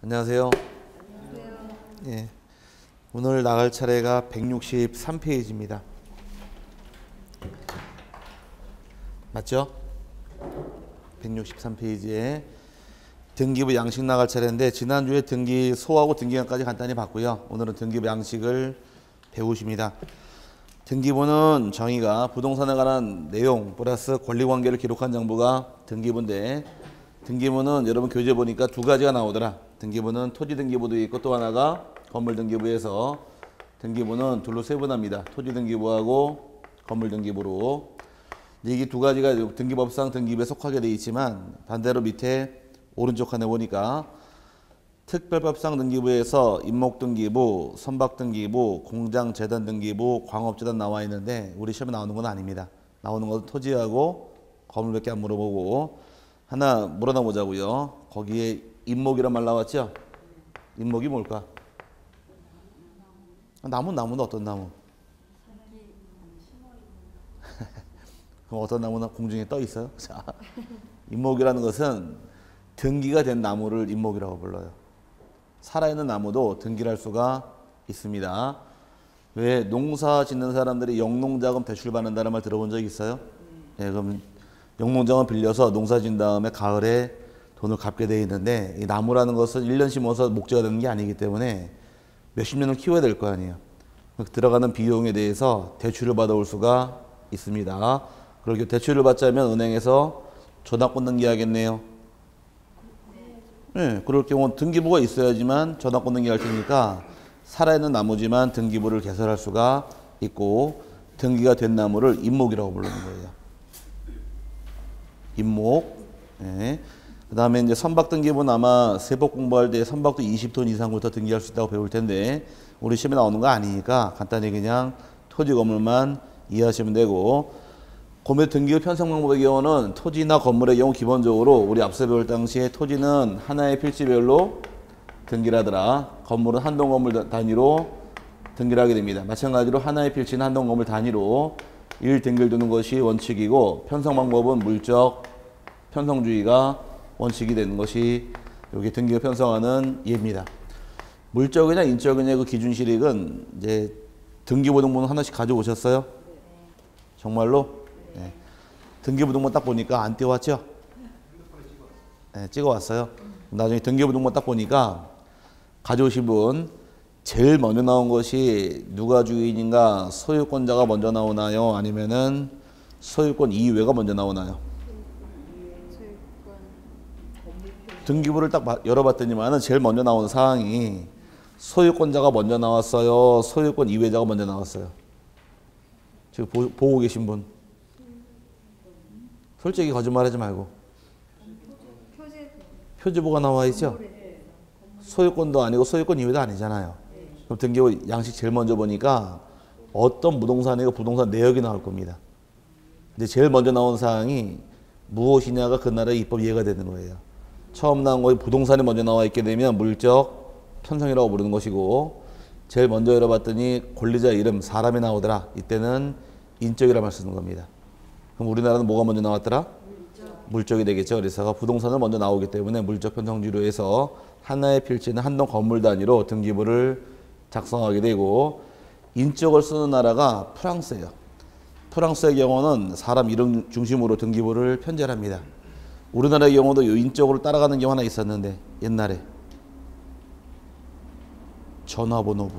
안녕하세요. 예, 오늘 나갈 차례가 163페이지입니다. 맞죠? 163페이지에 등기부 양식 나갈 차례인데 지난주에 등기 소하고 등기관까지 간단히 봤고요. 오늘은 등기부 양식을 배우십니다. 등기부는 정의가 부동산에 관한 내용 플러스 권리관계를 기록한 정보가 등기부인데 등기부는 여러분 교재 보니까 두 가지가 나오더라. 등기부는 토지 등기부도 있고 또 하나가 건물 등기부에서 등기부는 둘로 세분합니다. 토지 등기부하고 건물 등기부로. 이게 두 가지가 등기법상 등기부에 속하게 되어 있지만 반대로 밑에 오른쪽 칸에 보니까 특별법상 등기부에서 임목등기부, 선박등기부, 공장재단 등기부, 광업재단 나와 있는데 우리 시험에 나오는 건 아닙니다. 나오는 건 토지하고 건물밖에 안 물어보고 하나 물어나 보자고요. 거기에 임목이란 말 나왔죠? 임목이 뭘까? 나무는 어떤 나무? 그럼 어떤 나무나 공중에 떠 있어요? 자, 임목이라는 것은 등기가 된 나무를 임목이라고 불러요. 살아있는 나무도 등기를 할 수가 있습니다. 왜 농사 짓는 사람들이 영농자금 대출 받는다는 말 들어본 적 있어요? 네, 그럼 영농자금 빌려서 농사 짓는 다음에 가을에 돈을 갚게 되어 있는데 이 나무라는 것은 1년 심어서 목재가 되는 게 아니기 때문에 몇십 년을 키워야 될 거 아니에요. 들어가는 비용에 대해서 대출을 받아올 수가 있습니다. 그렇게 대출을 받자면 은행에서 전화권 등기하겠네요. 네, 그럴 경우 등기부가 있어야지만 전화권 등기할 테니까 살아있는 나무지만 등기부를 개설할 수가 있고 등기가 된 나무를 임목이라고 부르는 거예요. 임목. 네. 그 다음에 이제 선박등기부는 아마 세법 공부할 때 선박도 20톤 이상부터 등기할 수 있다고 배울 텐데 우리 시험에 나오는 거 아니니까 간단히 그냥 토지 건물만 이해하시면 되고 건물 등기부 편성 방법의 경우는 토지나 건물의 경우 기본적으로 우리 앞서 배울 당시에 토지는 하나의 필지별로 등기를 하더라. 건물은 한동 건물 단위로 등기를 하게 됩니다. 마찬가지로 하나의 필지는 한동 건물 단위로 등기를 두는 것이 원칙이고 편성 방법은 물적 편성주의가 원칙이 되는 것이 여기 등기부 편성하는 예입니다. 물적이냐 인적이냐 그 기준 실익은 이제 등기부 등본은 하나씩 가져오셨어요? 정말로? 네. 등기부 등본 딱 보니까 안 띄워왔죠? 네, 찍어왔어요. 나중에 등기부 등본 딱 보니까 가져오신 분 제일 먼저 나온 것이 누가 주인인가 소유권자가 먼저 나오나요? 아니면은 소유권 이외가 먼저 나오나요? 등기부를 딱 열어봤더니만은 제일 먼저 나오는 사항이 소유권자가 먼저 나왔어요? 소유권 이외자가 먼저 나왔어요? 지금 보고 계신 분. 솔직히 거짓말하지 말고. 표지부가 나와 있죠? 소유권도 아니고 소유권 이외도 아니잖아요. 그럼 등기부 양식 제일 먼저 보니까 어떤 부동산이고 부동산 내역이 나올 겁니다. 근데 제일 먼저 나온 사항이 무엇이냐가 그 나라의 입법 이해가 되는 거예요. 처음 나온 거에 부동산이 먼저 나와 있게 되면 물적 편성이라고 부르는 것이고 제일 먼저 열어봤더니 권리자 이름 사람이 나오더라. 이때는 인적이라는 말 쓰는 겁니다. 그럼 우리나라는 뭐가 먼저 나왔더라? 물적이 되겠죠. 그래서 부동산은 먼저 나오기 때문에 물적 편성주의로 해서 하나의 필지는 한동 건물 단위로 등기부를 작성하게 되고 인적을 쓰는 나라가 프랑스예요. 프랑스의 경우는 사람 이름 중심으로 등기부를 편제합니다. 우리나라의 경우도 이 인적으로 따라가는 경우 하나 있었는데 옛날에 전화번호부.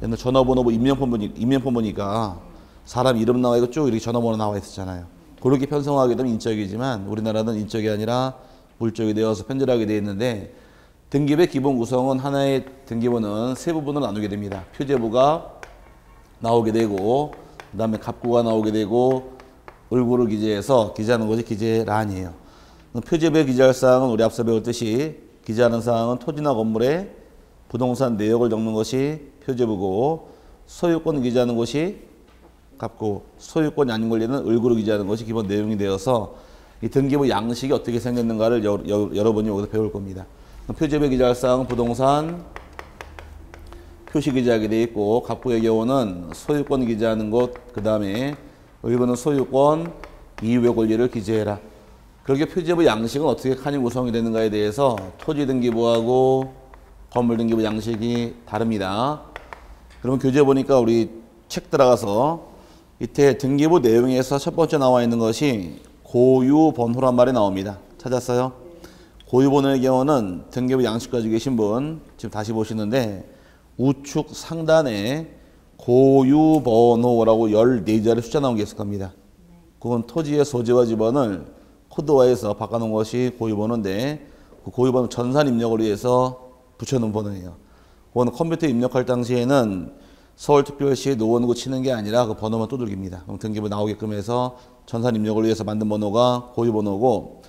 옛날 전화번호부 인명폰 보니까 사람 이름 나와 있고 쭉 이렇게 전화번호 나와 있었잖아요. 그렇게 편성하게 되면 인적이지만 우리나라는 인적이 아니라 물적이 되어서 편제를 하게 되어 있는데 등기부의 기본 구성은 하나의 등기부는 세 부분으로 나누게 됩니다. 표제부가 나오게 되고 그 다음에 갑구가 나오게 되고 을구를 기재해서 기재하는 것이 기재란이에요. 표제부에 기재할 사항은 우리 앞서 배웠듯이 기재하는 사항은 토지나 건물의 부동산 내역을 적는 것이 표제부고 소유권 기재하는 것이 갑구, 소유권이 아닌 권리는 을구를 기재하는 것이 기본 내용이 되어서 이 등기부 양식이 어떻게 생겼는가를 여러분이 여기서 배울 겁니다. 표제부에 기재할 사항은 부동산 표시 기재하게 되어 있고 갑구의 경우는 소유권 기재하는 것, 그 다음에 을구는 소유권 이외 권리를 기재해라. 그렇게 표지부 양식은 어떻게 칸이 구성이 되는가에 대해서 토지 등기부하고 건물 등기부 양식이 다릅니다. 그러면 교재 보니까 우리 책 들어가서 밑에 등기부 내용에서 첫 번째 나와 있는 것이 고유번호란 말이 나옵니다. 찾았어요? 고유번호의 경우는 등기부 양식 가지고 계신 분 지금 다시 보시는데 우측 상단에 고유번호라고 14자리 숫자 나온 게 있을 겁니다. 그건 토지의 소재와 지번을 코드화해서 바꿔놓은 것이 고유번호인데 그 고유번호 전산 입력을 위해서 붙여놓은 번호예요. 그거는 컴퓨터에 입력할 당시에는 서울특별시 노원구 치는 게 아니라 그 번호만 두들깁니다. 그럼 등기부 나오게끔 해서 전산 입력을 위해서 만든 번호가 고유번호고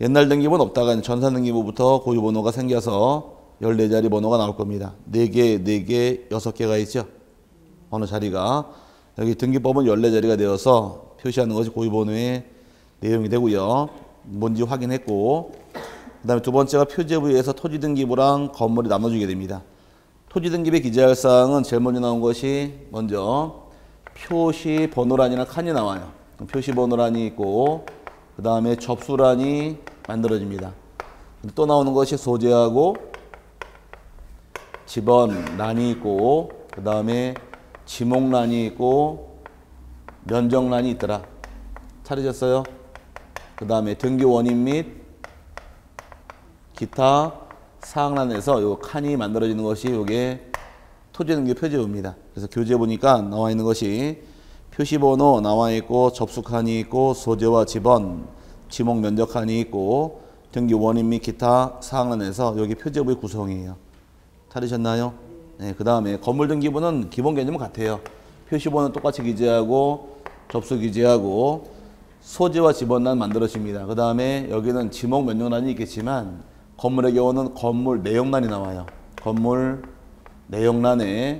옛날 등기부는 없다가 전산 등기부부터 고유번호가 생겨서 14자리 번호가 나올 겁니다. 4개, 4개, 6개가 있죠. 어느 자리가. 여기 등기법은 14자리가 되어서 표시하는 것이 고유번호의 내용이 되고요. 뭔지 확인했고 그 다음에 두 번째가 표제부에서 토지등기부랑 건물이 나눠지게 됩니다. 토지등기부에 기재할 사항은 제일 먼저 나온 것이 먼저 표시번호란이나 칸이 나와요. 표시번호란이 있고 그 다음에 접수란이 만들어집니다. 또 나오는 것이 소재하고 지번란이 있고 그 다음에 지목란이 있고 면적란이 있더라. 찾으셨어요? 그 다음에 등기 원인 및 기타 사항란에서 요 칸이 만들어지는 것이 요게 토지등기 표제부입니다. 그래서 교재 보니까 나와 있는 것이 표시번호 나와 있고 접수칸이 있고 소재와 지번, 지목 면적 칸이 있고 등기 원인 및 기타 사항란에서 여기 표제부의 구성이에요. 찾으셨나요? 네, 그 다음에 건물 등기부는 기본 개념은 같아요. 표시번호 똑같이 기재하고 접수 기재하고 소재와 지번란 만들어집니다. 그 다음에 여기는 지목 면적란이 있겠지만 건물의 경우는 건물 내용란이 나와요. 건물 내용란에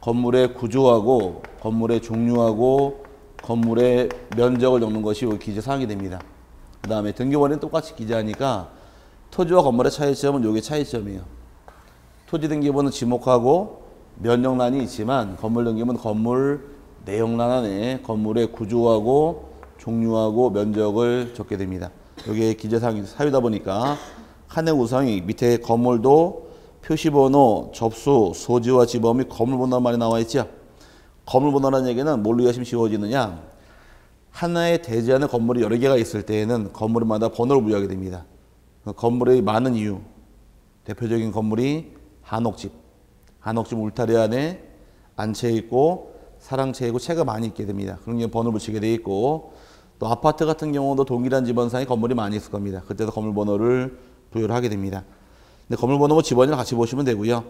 건물의 구조하고 건물의 종류하고 건물의 면적을 적는 것이 여기 기재 사항이 됩니다. 그 다음에 등기원인은 똑같이 기재하니까 토지와 건물의 차이점은 여기 차이점이에요. 토지 등기부는 지목하고 면적란이 있지만 건물 등기부는 건물 내용란 안에 건물의 구조하고 종류하고 면적을 적게 됩니다. 여기에 기재사항이 사유다 보니까 칸의 구성이 밑에 건물도 표시번호, 접수, 소지와 지번 및 건물번호란 말이 나와 있죠. 건물번호라는 얘기는 뭘로 이해하시면 쉬워지느냐. 하나의 대지안의 건물이 여러 개가 있을 때에는 건물마다 번호를 부여하게 됩니다. 건물의 많은 이유. 대표적인 건물이 한옥집. 한옥집 울타리 안에 안채 있고 사랑채 있고 채가 많이 있게 됩니다. 그런 경우 번호를 붙이게 돼 있고 또 아파트 같은 경우도 동일한 지번상에 건물이 많이 있을 겁니다. 그때도 건물번호를 부여를 하게 됩니다. 근데 건물번호와 지번이랑 같이 보시면 되고요.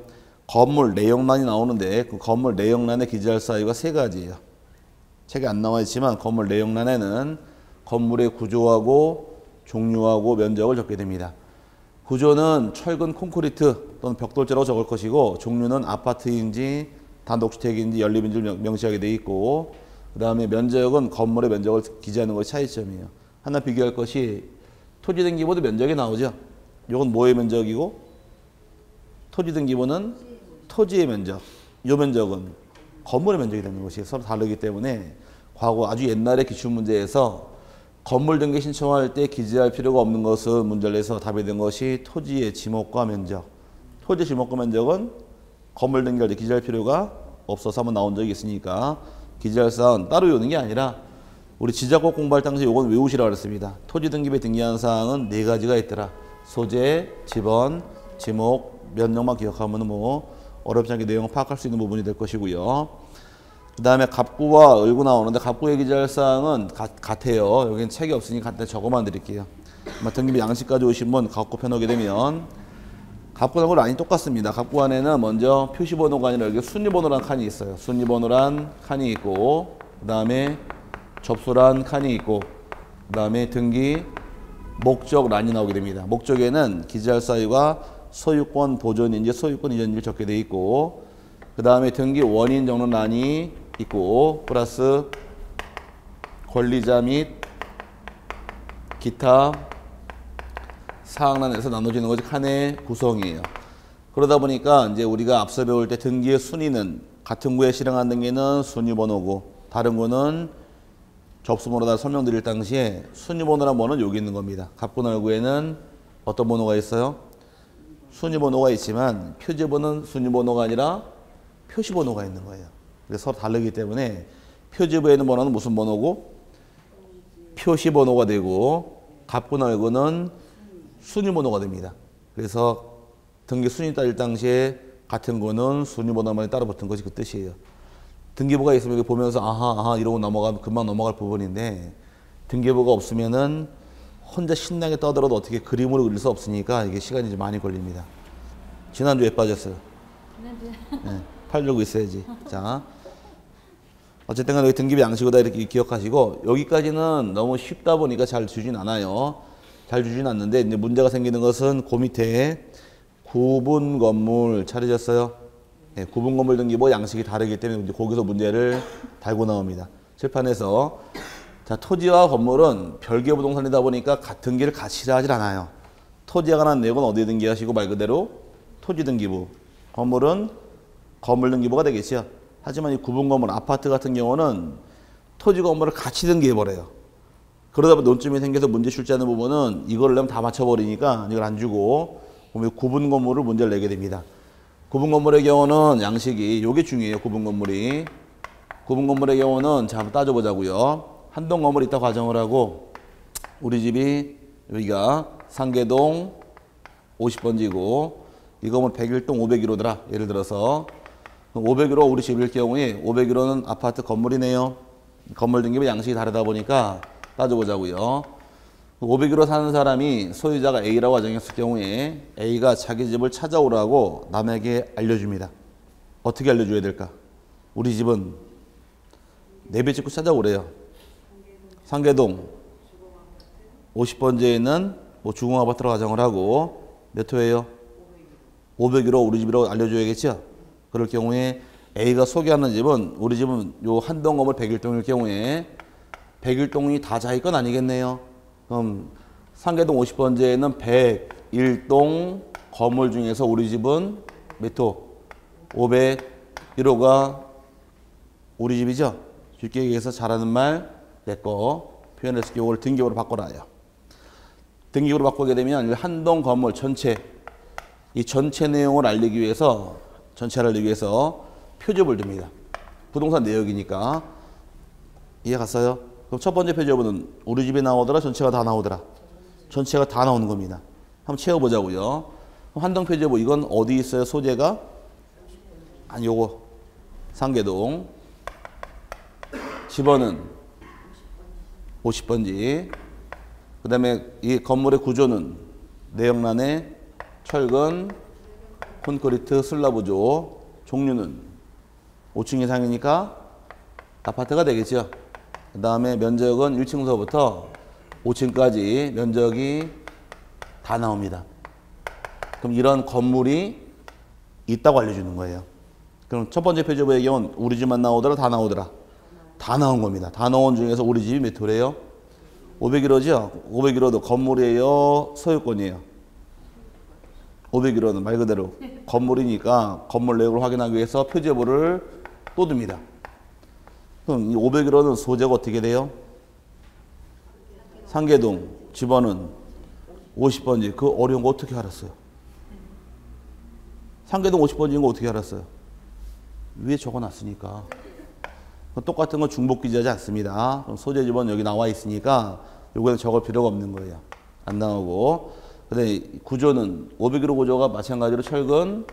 건물 내용란이 나오는데 그 건물 내용란에 기재할 사유가 세 가지예요. 책에 안 나와 있지만 건물 내용란에는 건물의 구조하고 종류하고 면적을 적게 됩니다. 구조는 철근 콘크리트 또는 벽돌재라고 적을 것이고 종류는 아파트인지 단독주택인지 연립인지를 명시하게 돼 있고 그 다음에 면적은 건물의 면적을 기재하는 것이 차이점이에요. 하나 비교할 것이 토지등기부도 면적이 나오죠. 이건 뭐의 면적이고 토지등기부는 토지의 면적, 이 면적은 건물의 면적이 되는 것이 서로 다르기 때문에 과거 아주 옛날의 기출문제에서 건물 등기 신청할 때 기재할 필요가 없는 것을 문제를 내서 답이 된 것이 토지의 지목과 면적. 토지 지목과 면적은 건물 등기할 때 기재할 필요가 없어서 한번 나온 적이 있으니까 기재할 사항은 따로 외우는 게 아니라 우리 지자법 공부할 당시 요건 외우시라고 그랬습니다. 토지 등기부에 등기한 사항은 4가지가 있더라. 소재, 지번, 지목, 면적만 기억하면 뭐 어렵지 않게 내용을 파악할 수 있는 부분이 될 것이고요. 그 다음에 갑구와 을구 나오는데 갑구에 기재할 사항은 같아요. 여기는 책이 없으니 간단히 적어만 드릴게요. 등기부 양식까지 오신 분 갑구 펴놓게 되면 갑구하고 란이 똑같습니다. 갑구 안에는 먼저 표시번호가 아니라 여기 순위번호란 칸이 있어요. 순위번호란 칸이 있고 그 다음에 접수란 칸이 있고 그 다음에 등기 목적란이 나오게 됩니다. 목적에는 기재할 사유가 소유권 보존인지 소유권 이전인지 적게 돼 있고 그 다음에 등기 원인 정론란이 있고 플러스 권리자 및 기타 사항란에서 나눠지는 것이 칸의 구성이에요. 그러다 보니까 이제 우리가 앞서 배울 때 등기의 순위는 같은 구에 실행한 등기는 순위번호고 다른 구는 접수번호다 설명드릴 당시에 순위번호란 번호는 여기 있는 겁니다. 갑군얼구에는 어떤 번호가 있어요? 순위번호가 있지만 표지번호는 순위번호가 아니라 표시번호가 있는 거예요. 그래서 서로 다르기 때문에 표지부에 있는 번호는 무슨 번호고? 표시번호가 되고 갑군얼구는 순위번호가 됩니다. 그래서 등기 순위 따질 당시에 같은 거는 순위번호만 따로 붙은 것이 그 뜻이에요. 등기부가 있으면 보면서 아하 이러고 넘어가면 금방 넘어갈 부분인데 등기부가 없으면은 혼자 신나게 떠들어도 어떻게 그림으로 그릴 수 없으니까 이게 시간이 좀 많이 걸립니다. 지난주에 빠졌어요. 네, 팔 들고 있어야지. 자, 어쨌든 간에 등기부 양식이다 이렇게 기억하시고 여기까지는 너무 쉽다 보니까 잘 주진 않아요. 잘 주진 않는데 이제 문제가 생기는 것은 그 밑에 구분 건물 차려졌어요. 네, 구분 건물 등기부 양식이 다르기 때문에 거기서 문제를 달고 나옵니다. 칠판에서 자, 토지와 건물은 별개 부동산이다 보니까 같은 등기를 같이 하질 않아요. 토지에 관한 내용은 어디 등기하시고 말 그대로 토지 등기부, 건물은 건물 등기부가 되겠죠. 하지만 이 구분 건물, 아파트 같은 경우는 토지 건물을 같이 등기해버려요. 그러다 보니 논점이 생겨서 문제 출제하는 부분은 이걸 내면 다 맞춰버리니까 이걸 안 주고 구분 건물을 문제를 내게 됩니다. 구분 건물의 경우는 양식이 요게 중요해요. 구분 건물이. 구분 건물의 경우는 자, 한번 따져보자고요. 한 동 건물이 있다고 가정을 하고 우리 집이 여기가 상계동 50번지고 이 건물 101동 501호더라. 예를 들어서 501호 우리 집일 경우에 501호는 아파트 건물이네요. 건물 등기부 양식이 다르다 보니까 따져보자고요. 501호 사는 사람이 소유자가 A라고 가정했을 경우에 A가 자기 집을 찾아오라고 남에게 알려줍니다. 어떻게 알려줘야 될까? 우리 집은 내배 짓고 찾아오래요. 상계동 50번지에 있는 뭐 주공아파트로 가정을 하고 몇 호예요? 501호 우리 집이라고 알려줘야겠죠? 그럴 경우에 A가 소개하는 집은 우리 집은 요 한동 건물 101동일 경우에 101동이 다 자기 건 아니겠네요. 그럼 상계동 50번지에는 101동 건물 중에서 우리 집은 몇 호? 501호가 우리 집이죠? 쉽게 얘기해서 잘하는 말 내 거 표현해서 이걸 등기부로 바꿔놔요. 등기부로 바꾸게 되면 한동 건물 전체 이 전체 내용을 알리기 위해서 전체를 알리기 위해서 표지부를 듭니다. 부동산 내역이니까 이해 갔어요? 그럼 첫 번째 표지부는 우리 집에 나오더라 전체가 다 나오더라. 전체가 다 나오는 겁니다. 한번 채워보자고요. 한동 표지부 이건 어디 있어요? 소재가? 아니 요거 상계동 집원은 50번지 그 다음에 이 건물의 구조는 내역란에 철근, 콘크리트, 슬라브조 종류는 5층 이상이니까 아파트가 되겠죠. 그 다음에 면적은 1층서부터 5층까지 면적이 다 나옵니다. 그럼 이런 건물이 있다고 알려주는 거예요. 그럼 첫 번째 표지부의 경우는 우리 집만 나오더라 다 나오더라. 다 나온 겁니다. 다 나온 중에서 우리 집이 몇 호래요? 501호죠? 501호도 건물이에요? 소유권이에요? 501호는 말 그대로 건물이니까 건물 내역을 확인하기 위해서 표지부를 또 듭니다. 그럼 이 501호는 소재가 어떻게 돼요? 상계동 집원은 50번지. 그 어려운 거 어떻게 알았어요? 상계동 50번지인 거 어떻게 알았어요? 위에 적어놨으니까. 똑같은 건 중복 기재하지 않습니다. 그럼 소재 집원 여기 나와 있으니까 요거는 적을 필요가 없는 거예요. 안 나오고. 근데 구조는 501호 구조가 마찬가지로 철근,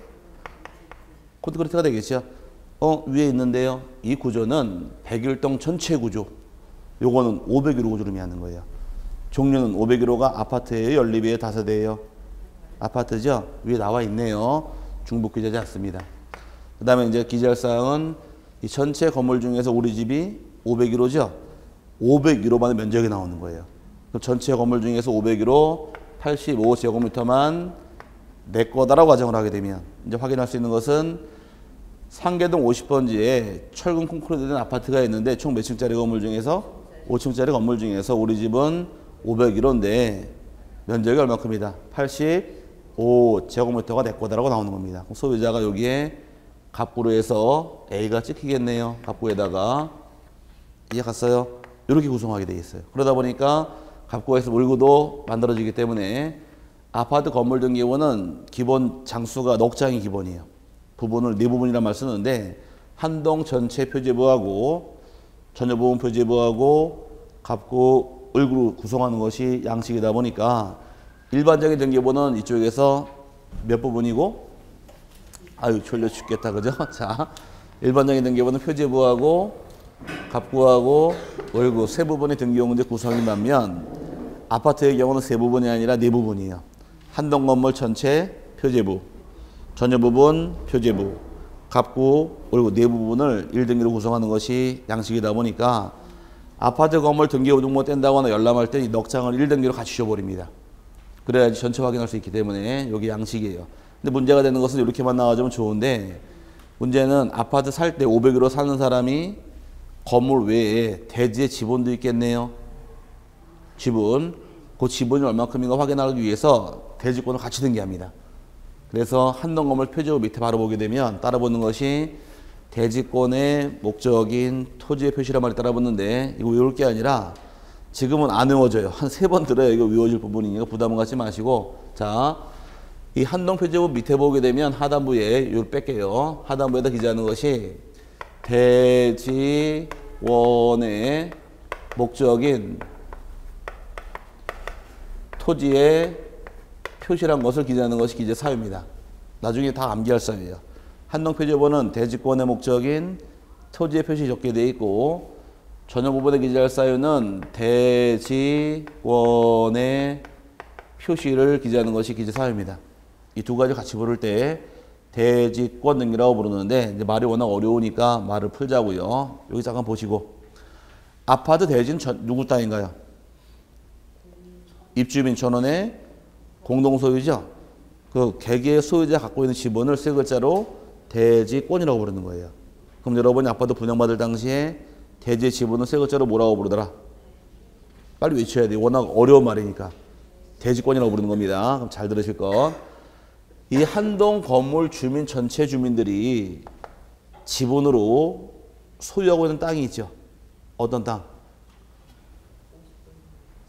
콘크리트가 되겠죠. 위에 있는데요. 이 구조는 101동 전체 구조. 요거는 501호 구조로 의미하는 거예요. 종류는 501호가 아파트예요? 연립이에요? 다세대예요? 아파트죠? 위에 나와 있네요. 중복 기재하지 않습니다. 그 다음에 이제 기재할 사항은 이 전체 건물 중에서 우리 집이 501호죠? 501호만의 면적이 나오는 거예요. 그럼 전체 건물 중에서 501호 85제곱미터만 내 거다라고 가정을 하게 되면 이제 확인할 수 있는 것은 상계동 50번지에 철근 콘크리트 된 아파트가 있는데 총 몇 층짜리 건물 중에서 5층짜리 건물 중에서 우리 집은 501호인데 면적이 얼마큼이다? 85제곱미터가 내 거다라고 나오는 겁니다. 그럼 소유자가 여기에 갑구로 해서 A가 찍히겠네요. 갑구에다가 이해 갔어요? 이렇게 구성하게 돼 있어요. 그러다 보니까 갑구에서 월구도 만들어지기 때문에 아파트 건물 등기부는 기본 장수가 넉 장이 기본이에요. 부분을 네 부분이란 말 쓰는데 한 동 전체 표제부하고 전혀 부분 표제부하고 갑구 월구로 구성하는 것이 양식이다 보니까 일반적인 등기부는 이쪽에서 몇 부분이고 아유 졸려 죽겠다 그죠? 자, 일반적인 등기부는 표제부하고 갑구하고 월구 세 부분의 등기용문제 구성인 반면 아파트의 경우는 세 부분이 아니라 네 부분이에요. 한 동 건물 전체 표제부, 전혀 부분 표제부, 갑구 월구 네 부분을 1등기로 구성하는 것이 양식이다 보니까 아파트 건물 등기부등본 뗀다거나 열람할 때 이 넉 장을 1등기로 같이 줘버립니다. 그래야지 전체 확인할 수 있기 때문에 여기 양식이에요. 근데 문제가 되는 것은 이렇게만 나와주면 좋은데 문제는 아파트 살 때 500으로 사는 사람이 건물 외에 대지의 지분도 있겠네요. 지분. 그 지분이 얼마큼인가 확인하기 위해서 대지권을 같이 등기합니다. 그래서 한동 건물 표제부 밑에 바로 보게 되면 따라붙는 것이 대지권의 목적인 토지의 표시란 말이 따라붙는데 이거 외울 게 아니라 지금은 안 외워져요. 한 3번 들어야 이거 외워질 부분이니까 부담을 갖지 마시고 자, 이 한동 표제부 밑에 보게 되면 하단부에 이걸 뺄게요. 하단부에다 기재하는 것이 대지원의 목적인 토지의 표시란 것을 기재하는 것이 기재 사유입니다. 나중에 다 암기할 사유예요. 한동 표제부는 대지권의 목적인 토지의 표시 적게 되어 있고 전혀 부분에 기재할 사유는 대지권의 표시를 기재하는 것이 기재 사유입니다. 이 두 가지 같이 부를 때 대지권 등기라고 부르는데 이제 말이 워낙 어려우니까 말을 풀자고요. 여기 잠깐 보시고 아파트 대지는 누구 땅인가요? 입주민 전원의 공동소유죠. 그 개개의 소유자 갖고 있는 지분을 세 글자로 대지권이라고 부르는 거예요. 그럼 여러분이 아파트 분양받을 당시에 대지의 지분을 세 글자로 뭐라고 부르더라? 빨리 외쳐야 돼요. 워낙 어려운 말이니까. 대지권이라고 부르는 겁니다. 그럼 잘 들으실 거. 이 한동 건물 주민 전체 주민들이 지분으로 소유하고 있는 땅이 있죠. 어떤 땅?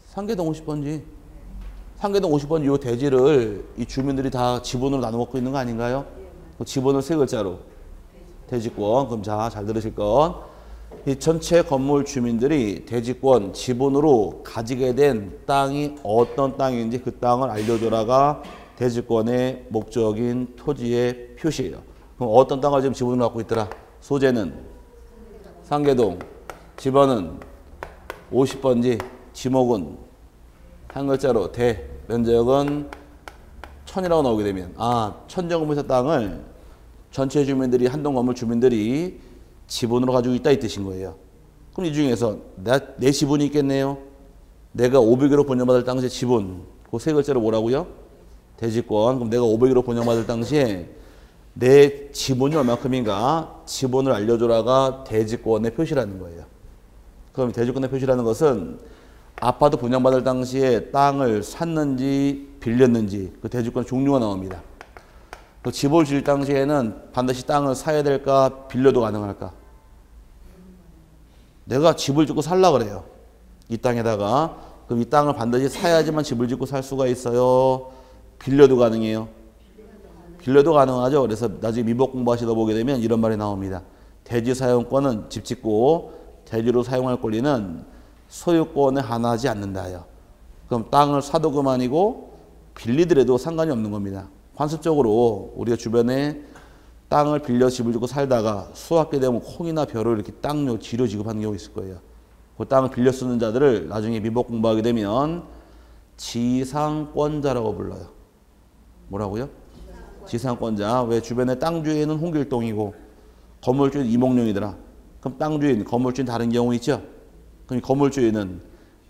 상계동 50번지. 상계동 50번지 이 대지를 이 주민들이 다 지분으로 나눠 먹고 있는 거 아닌가요? 그 지분을 세 글자로. 대지권. 그럼 자, 잘 들으실 건. 이 전체 건물 주민들이 대지권, 지분으로 가지게 된 땅이 어떤 땅인지 그 땅을 알려줘라가 대지권의 목적인 토지의 표시예요. 그럼 어떤 땅을 지금 지분으로 갖고 있더라? 소재는 상계동, 집원은 50번지, 지목은 한 글자로 대, 면적은 1000이라고 나오게 되면 1000제곱미터 땅을 전체 주민들이 한동 건물 주민들이 지분으로 가지고 있다 이 뜻인 거예요. 그럼 이 중에서 내 지분이 있겠네요. 내가 500으로 분양받을 당시에 지분, 그 세 글자로 뭐라고요? 대지권. 그럼 내가 500으로 분양받을 당시에 내 지분이 얼마큼인가 지분을 알려줘라가 대지권의 표시라는 거예요. 그럼 대지권의 표시라는 것은 아파트 분양받을 당시에 땅을 샀는지 빌렸는지 그 대지권 종류가 나옵니다. 그 집을 지을 당시에는 반드시 땅을 사야 될까 빌려도 가능할까? 내가 집을 짓고 살라 그래요. 이 땅에다가. 그럼 이 땅을 반드시 사야지만 집을 짓고 살 수가 있어요. 빌려도 가능해요. 빌려도 가능하죠. 그래서 나중에 민법 공부하시다 보게 되면 이런 말이 나옵니다. 대지 사용권은 집 짓고 대지로 사용할 권리는 소유권에 한하지 않는다요. 그럼 땅을 사도 그만이고 빌리더라도 상관이 없는 겁니다. 관습적으로 우리가 주변에 땅을 빌려 집을 짓고 살다가 수확게 되면 콩이나 벼를 이렇게 땅료 지료 지급하는 경우가 있을 거예요. 그 땅을 빌려 쓰는 자들을 나중에 민법 공부하게 되면 지상권자라고 불러요. 뭐라고요? 지상권자. 왜 주변에 땅 주인은 홍길동이고 건물주인 이몽룡이더라. 그럼 땅 주인, 건물주인 다른 경우 있죠? 그럼 건물주인은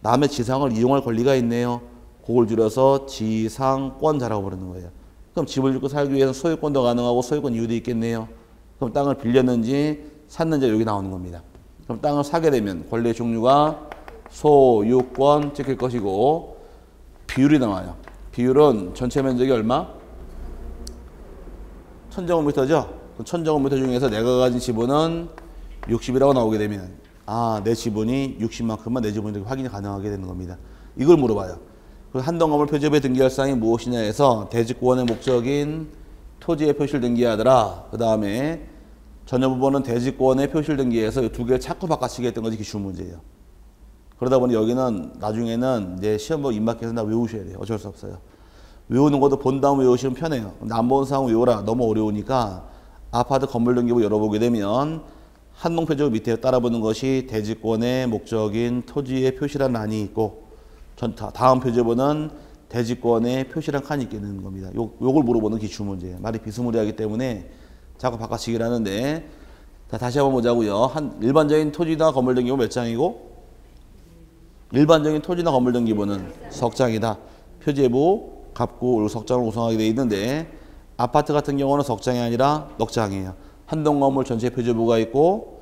남의 지상을 이용할 권리가 있네요. 그걸 줄여서 지상권자라고 부르는 거예요. 그럼 집을 짓고 살기 위해서 소유권도 가능하고 소유권 이유도 있겠네요. 그럼 땅을 빌렸는지 샀는지 여기 나오는 겁니다. 그럼 땅을 사게 되면 권리의 종류가 소유권 찍힐 것이고 비율이 나와요. 비율은 전체 면적이 얼마? 1000제곱미터죠? 1000제곱미터 중에서 내가 가진 지분은 60이라고 나오게 되면 아, 내 지분이 60만큼만 내 지분이 확인이 가능하게 되는 겁니다. 이걸 물어봐요. 그 한동 건물 표지부에 등기할 사항이 무엇이냐 해서 대지권의 목적인 토지의 표시를 등기하더라. 그 다음에 전여부분은 대지권의 표시를 등기해서 이 두 개를 자꾸 바꿔치기 했던 것이 기출 문제예요. 그러다 보니 여기는 나중에는 이제 시험보 입학해서 다 외우셔야 돼요. 어쩔 수 없어요. 외우는 것도 본 다음 외우시면 편해요. 안 본 사항 외우라. 너무 어려우니까 아파트 건물 등기부 열어보게 되면 한동 표지부 밑에 따라붙는 것이 대지권의 목적인 토지의 표시란 란이 있고 다음 표지부는 대지권의 표시란 칸이 있게 되는 겁니다. 요걸 물어보는 기출 문제예요. 말이 비스무리하기 때문에 자꾸 바꿔치기를 하는데 자, 다시 한번 보자고요. 일반적인 토지나 건물 등기부 몇 장이고 일반적인 토지나 건물 등기부는 석장이다. 표지부, 갑구, 그리고 석장을 구성하게 되어 있는데 아파트 같은 경우는 석장이 아니라 넉장이에요. 한동 건물 전체 표지부가 있고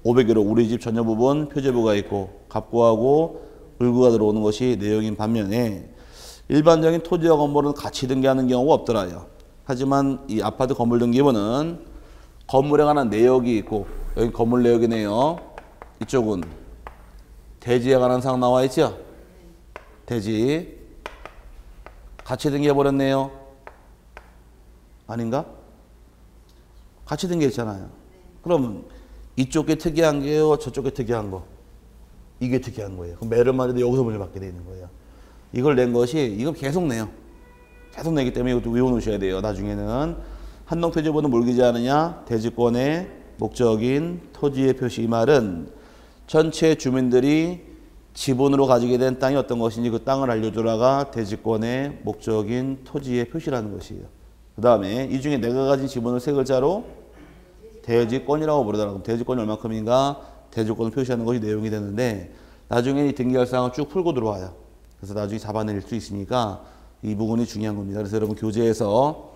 501호 우리 집 전여 부분 표지부가 있고 갑구하고 을구가 들어오는 것이 내용인 반면에 일반적인 토지와 건물은 같이 등기하는 경우가 없더라요. 하지만 이 아파트 건물 등기부는 건물에 관한 내역이 있고 여기 건물 내역이네요. 이쪽은 대지에 관한 사항 나와 있죠? 대지 같이 등기해버렸네요. 아닌가? 같이 등기했잖아요. 그럼 이쪽에 특이한 게요, 저쪽에 특이한 거. 이게 특이한 거예요. 그럼 매를 말해도 여기서 문제 받게 되는 거예요. 이걸 낸 것이 이거 계속 내요. 계속 내기 때문에 이것도 외워놓으셔야 돼요. 나중에는 한동 표지부는 뭘 기재하느냐? 대지권의 목적인 토지의 표시. 이 말은 전체 주민들이 지분으로 가지게 된 땅이 어떤 것인지 그 땅을 알려주라가 대지권의 목적인 토지의 표시라는 것이에요. 그 다음에 이 중에 내가 가진 지분을 세 글자로 대지권이라고 부르더라. 그럼 대지권이 얼마큼인가 대지권을 표시하는 것이 내용이 되는데 나중에 이 등기할 사항을 쭉 풀고 들어와요. 그래서 나중에 잡아낼 수 있으니까 이 부분이 중요한 겁니다. 그래서 여러분 교재에서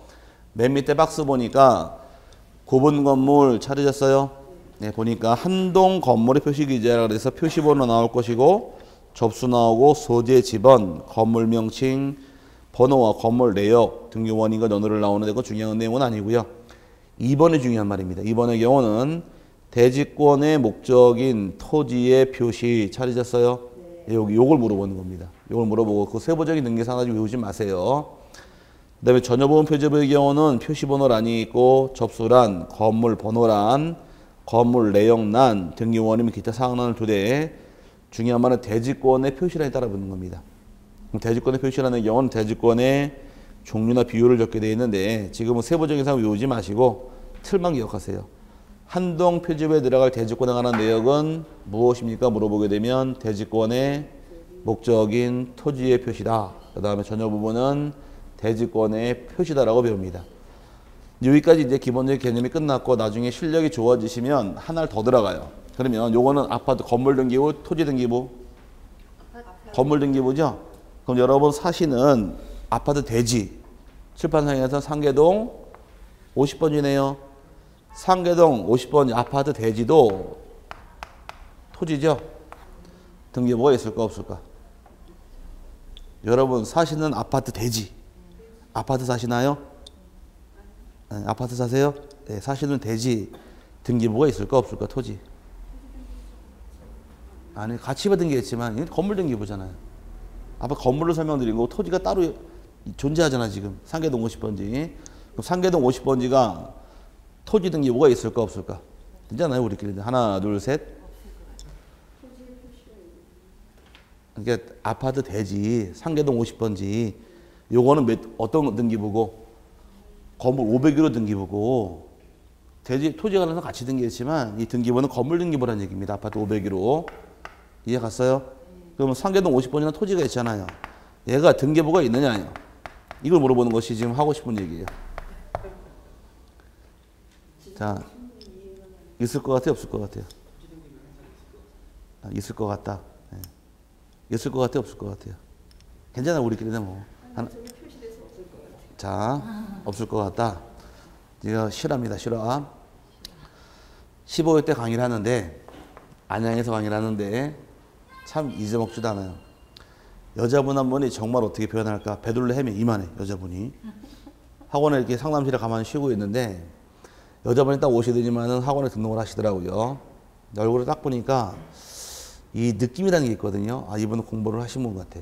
맨 밑에 박스 보니까 고분 건물 찾으셨어요? 네, 보니까 한동 건물의 표시 기재라 그래서 표시번호 나올 것이고 접수 나오고 소재 지번, 건물 명칭, 번호와 건물 내역, 등기원인과 연호를 나오는 데가 중요한 내용은 아니고요. 2번이 중요한 말입니다. 2번의 경우는 대지권의 목적인 토지의 표시 찾으셨어요? 네. 요걸 물어보는 겁니다. 요걸 물어보고 그 세부적인 등기사항 가지고 외우지 마세요. 그 다음에 전여부분 표지부의 경우는 표시번호란이 있고 접수란, 건물 번호란, 건물 내역란, 등기원인 및 기타 사항란을 두 대. 중요한 말은 대지권의 표시란에 따라 붙는 겁니다. 대지권의 표시라는 경우는 대지권의 종류나 비율을 적게 되어 있는데 지금은 세부적인 사항 외우지 마시고 틀만 기억하세요. 한동 표지부에 들어갈 대지권에 관한 내역은 무엇입니까? 물어보게 되면 대지권의 목적인 토지의 표시다. 그 다음에 전여 부분은 대지권의 표시다라고 배웁니다. 여기까지 이제 기본적인 개념이 끝났고 나중에 실력이 좋아지시면 하나를 더 들어가요. 그러면 요거는 아파트 건물 등기부, 토지 등기부? 건물 등기부죠? 그럼 여러분 사시는 아파트 대지 칠판상에서 상계동 50번지네요. 상계동 50번 아파트 대지도 토지죠? 등기부가 있을까 없을까? 여러분 사시는 아파트 대지 아파트 사시나요? 네, 아파트 사세요? 네, 사시는 대지 등기부가 있을까 없을까? 토지 아니 같이 받은 게 있지만 건물 등기부잖아요. 아까 건물을 설명드린 거고 토지가 따로 존재하잖아 지금. 상계동 50번지. 그럼 상계동 50번지가 토지 등기부가 있을까 없을까? 있잖아요 우리끼리. 하나 둘 셋. 그러니까 아파트 대지 상계동 50번지 요거는 어떤 등기부고 건물 501호 등기부고 대지 토지에 관해서 같이 등기했지만 이 등기부는 건물 등기부라는 얘기입니다. 아파트 501호. 이해 갔어요? 그러면 상계동 50번이나 토지가 있잖아요. 얘가 등기부가 있느냐요. 이걸 물어보는 것이 지금 하고 싶은 얘기예요. 자, 있을 것 같아요? 없을 것 같아요? 있을 것 같다. 네. 있을 것 같아요? 없을 것 같아요? 괜찮아요. 우리끼리는 뭐. 자, 없을 것 같다. 이거 실화입니다. 실화. 15회 때 강의를 하는데 안양에서 강의를 하는데 참 잊어먹지도 않아요. 여자분 한 분이 정말 어떻게 표현할까 배둘러 헤매 이만해 여자분이. 학원에 이렇게 상담실에 가만히 쉬고 있는데 여자분이 딱 오시더니만은 학원에 등록을 하시더라고요. 얼굴을 딱 보니까 이 느낌이라는 게 있거든요. 아, 이분은 공부를 하신 분 같아.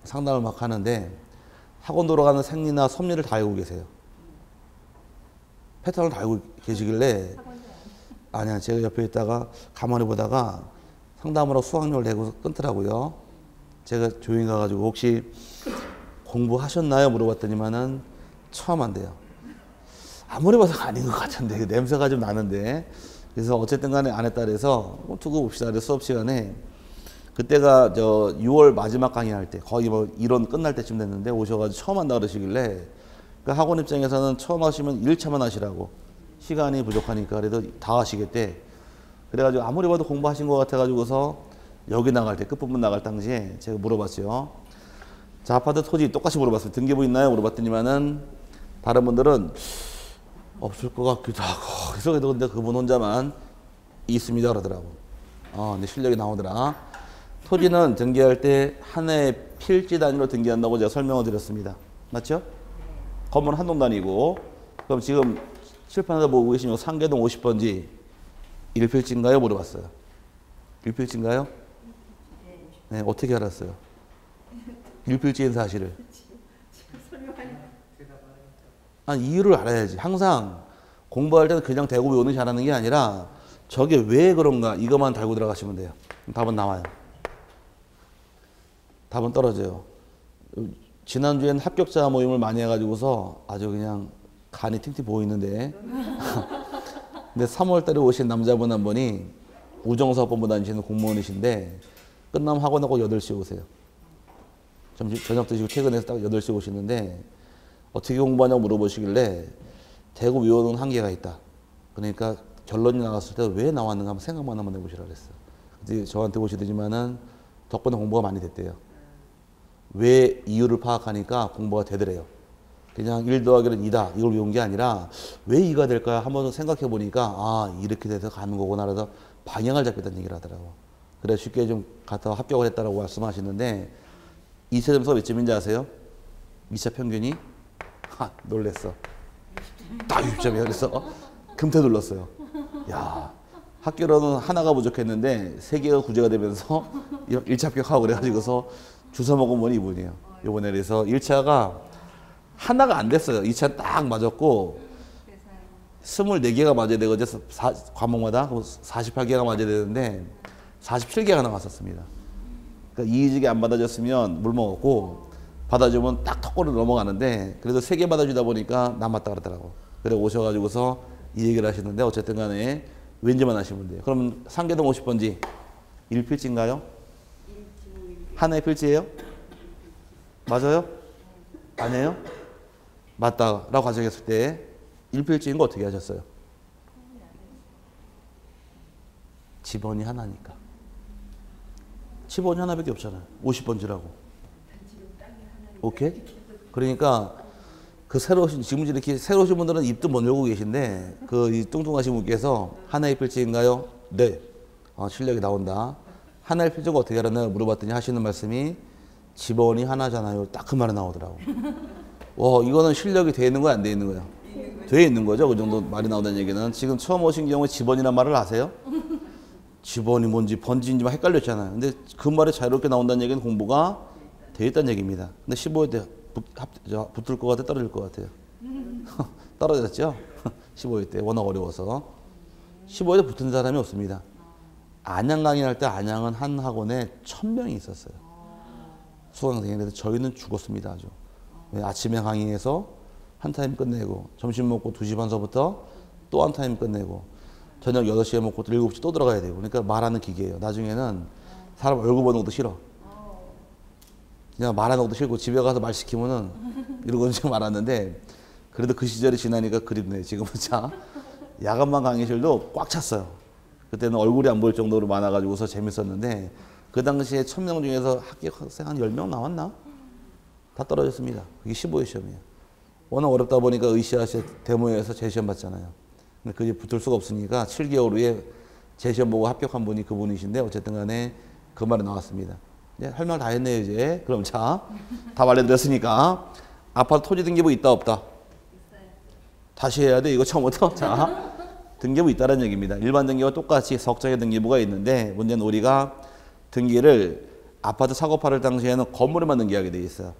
상담을 막 하는데 학원 돌아가는 생리나 섭리를 다 알고 계세요. 패턴을 다 알고 계시길래 아니야, 제가 옆에 있다가 가만히 보다가 상담으로 수강료를 내고 끊더라고요. 제가 조용히 가가지고 혹시 공부하셨나요? 물어봤더니만은 처음 한대요. 아무리 봐도 아닌 것 같은데 냄새가 좀 나는데. 그래서 어쨌든 간에 안 했다 그래서 두고 봅시다. 그래서 수업 시간에 그때가 저 6월 마지막 강의 할 때 거의 뭐 이론 끝날 때쯤 됐는데 오셔가지고 처음 한다 그러시길래 그 학원 입장에서는 처음 하시면 1차만 하시라고 시간이 부족하니까 그래도 다 하시겠대. 그래가지고 아무리 봐도 공부하신 것 같아가지고서 여기 나갈 때 끝부분 나갈 당시에 제가 물어봤어요. 자, 아파트 토지 똑같이 물어봤어요. 등기부 있나요? 물어봤더니만은 다른 분들은 없을 것 같기도 하고 그래서 근데 그분 혼자만 있습니다 그러더라고. 근데 실력이 나오더라. 토지는 등기할 때 한 해 필지 단위로 등기한다고 제가 설명을 드렸습니다. 맞죠? 건물은 한 동 단위고. 그럼 지금 칠판에다 보고 계시면 상계동 50번지 1필지인가요? 물어봤어요. 1필지인가요? 네, 어떻게 알았어요? 1필지인 사실을. 이유를 알아야지. 항상 공부할 때는 그냥 대고 외우는 잘하는 게 아니라 저게 왜 그런가 이것만 달고 들어가시면 돼요. 답은 나와요. 답은 떨어져요. 지난주에는 합격자 모임을 많이 해가지고서 아주 그냥 간이 팅팅 보이는데 근데 3월달에 오신 남자분 한 분이 우정사업본부 다니시는 공무원이신데 끝나면 학원에 꼭 8시에 오세요. 저녁 드시고 퇴근해서 딱 8시에 오시는데 어떻게 공부하냐고 물어보시길래 대고 외우는 한계가 있다. 그러니까 결론이 나왔을 때 왜 나왔는가 한번 생각만 한번 해보시라 그랬어요. 근데 저한테 오시더니만은 덕분에 공부가 많이 됐대요. 왜 이유를 파악하니까 공부가 되더래요. 그냥 1 더하기는 2다 이걸 외운 게 아니라 왜 2가 될까 한번 생각해 보니까 이렇게 돼서 가는 거구나 그래서 방향을 잡겠다는 얘기를 하더라고. 그래 쉽게 좀 갔다 합격을 했다라고 말씀하시는데 2차 점수가 몇 점인지 아세요? 2차 평균이? 놀랬어. 딱 60점이야. 그래서 금태 눌렀어요. 야, 학교로는 하나가 부족했는데 3개가 구제가 되면서 1차 합격하고 그래가지고서 주워 먹은 분이 이분이에요. 요번에 그래서 1차가 하나가 안 됐어요. 2차 딱 맞았고 24개가 맞아야 되거든요. 과목마다 48개가 맞아야 되는데 47개가 나왔었습니다. 그러니까 이의직이 안 받아줬으면 물 먹었고 받아주면 딱 턱걸이 넘어가는데 그래도 3개 받아주다 보니까 남았다 그러더라고. 그래 오셔가지고서 이 얘기를 하시는데 어쨌든 간에 왠지만 하시면 돼요. 그럼 상계동 50번지 1필지인가요? 하나의 필지예요? 맞아요? 아니에요? 맞다라고 가정했을 때 1필지인 거 어떻게 하셨어요? 집원이 하나니까. 집원이 하나밖에 없잖아요. 50번지라고. 오케이? 그러니까 그 새로 오신 지금 이렇게 새로 오신 분들은 입도 못 열고 계신데 그 이 뚱뚱하신 분께서 하나의 필지인가요? 네. 실력이 나온다. 하나의 필지가 어떻게 알았나요? 물어봤더니 하시는 말씀이 집원이 하나잖아요. 딱 그 말이 나오더라고. 이거는 실력이 돼 있는 거야, 안 돼 있는 거야? 돼 있는 거죠. 그 정도 말이 나온다는 얘기는. 지금 처음 오신 경우에 집원이란 말을 아세요? 집원이 뭔지 번지인지 막 헷갈렸잖아요. 근데 그 말이 자유롭게 나온다는 얘기는 공부가 돼 있다는 얘기입니다. 근데 15회 때 붙을 것 같아, 떨어질 것 같아요? 떨어졌죠? 15회 때 워낙 어려워서. 15회 때 붙은 사람이 없습니다. 안양 강의할 때 안양은 한 학원에 1000명이 있었어요. 수강생이. 그래서 저희는 죽었습니다. 아주. 아침에 강의해서 한 타임 끝내고 점심 먹고 2시 반서부터 또 한 타임 끝내고 저녁 8시에 먹고 또 7시 또 들어가야 되고. 그러니까 말하는 기계예요. 나중에는 사람 얼굴 보는 것도 싫어. 그냥 말하는 것도 싫고 집에 가서 말 시키면은 이러고 지금 말았는데 그래도 그 시절이 지나니까 그립네. 지금은 자 야간반 강의실도 꽉 찼어요. 그때는 얼굴이 안 보일 정도로 많아가지고서 재밌었는데 그 당시에 1000명 중에서 합격생 한 10명 나왔나? 다 떨어졌습니다. 그게 15회 시험이에요. 워낙 어렵다 보니까 의시아시 데모에서 재시험 봤잖아요. 근데 그게 붙을 수가 없으니까 7개월 후에 재시험 보고 합격한 분이 그분이신데 어쨌든 간에 그 말이 나왔습니다. 할 말 다 했네요 이제. 그럼 자, 답 알려드렸으니까 아파트 토지 등기부 있다 없다? 있어요. 다시 해야 돼 이거 처음부터. 자, 등기부 있다는 얘기입니다. 일반 등기와 똑같이 석장의 등기부가 있는데 문제는 우리가 등기를 아파트 사고 팔을 당시에는 건물에만 등기하게 돼 있어요.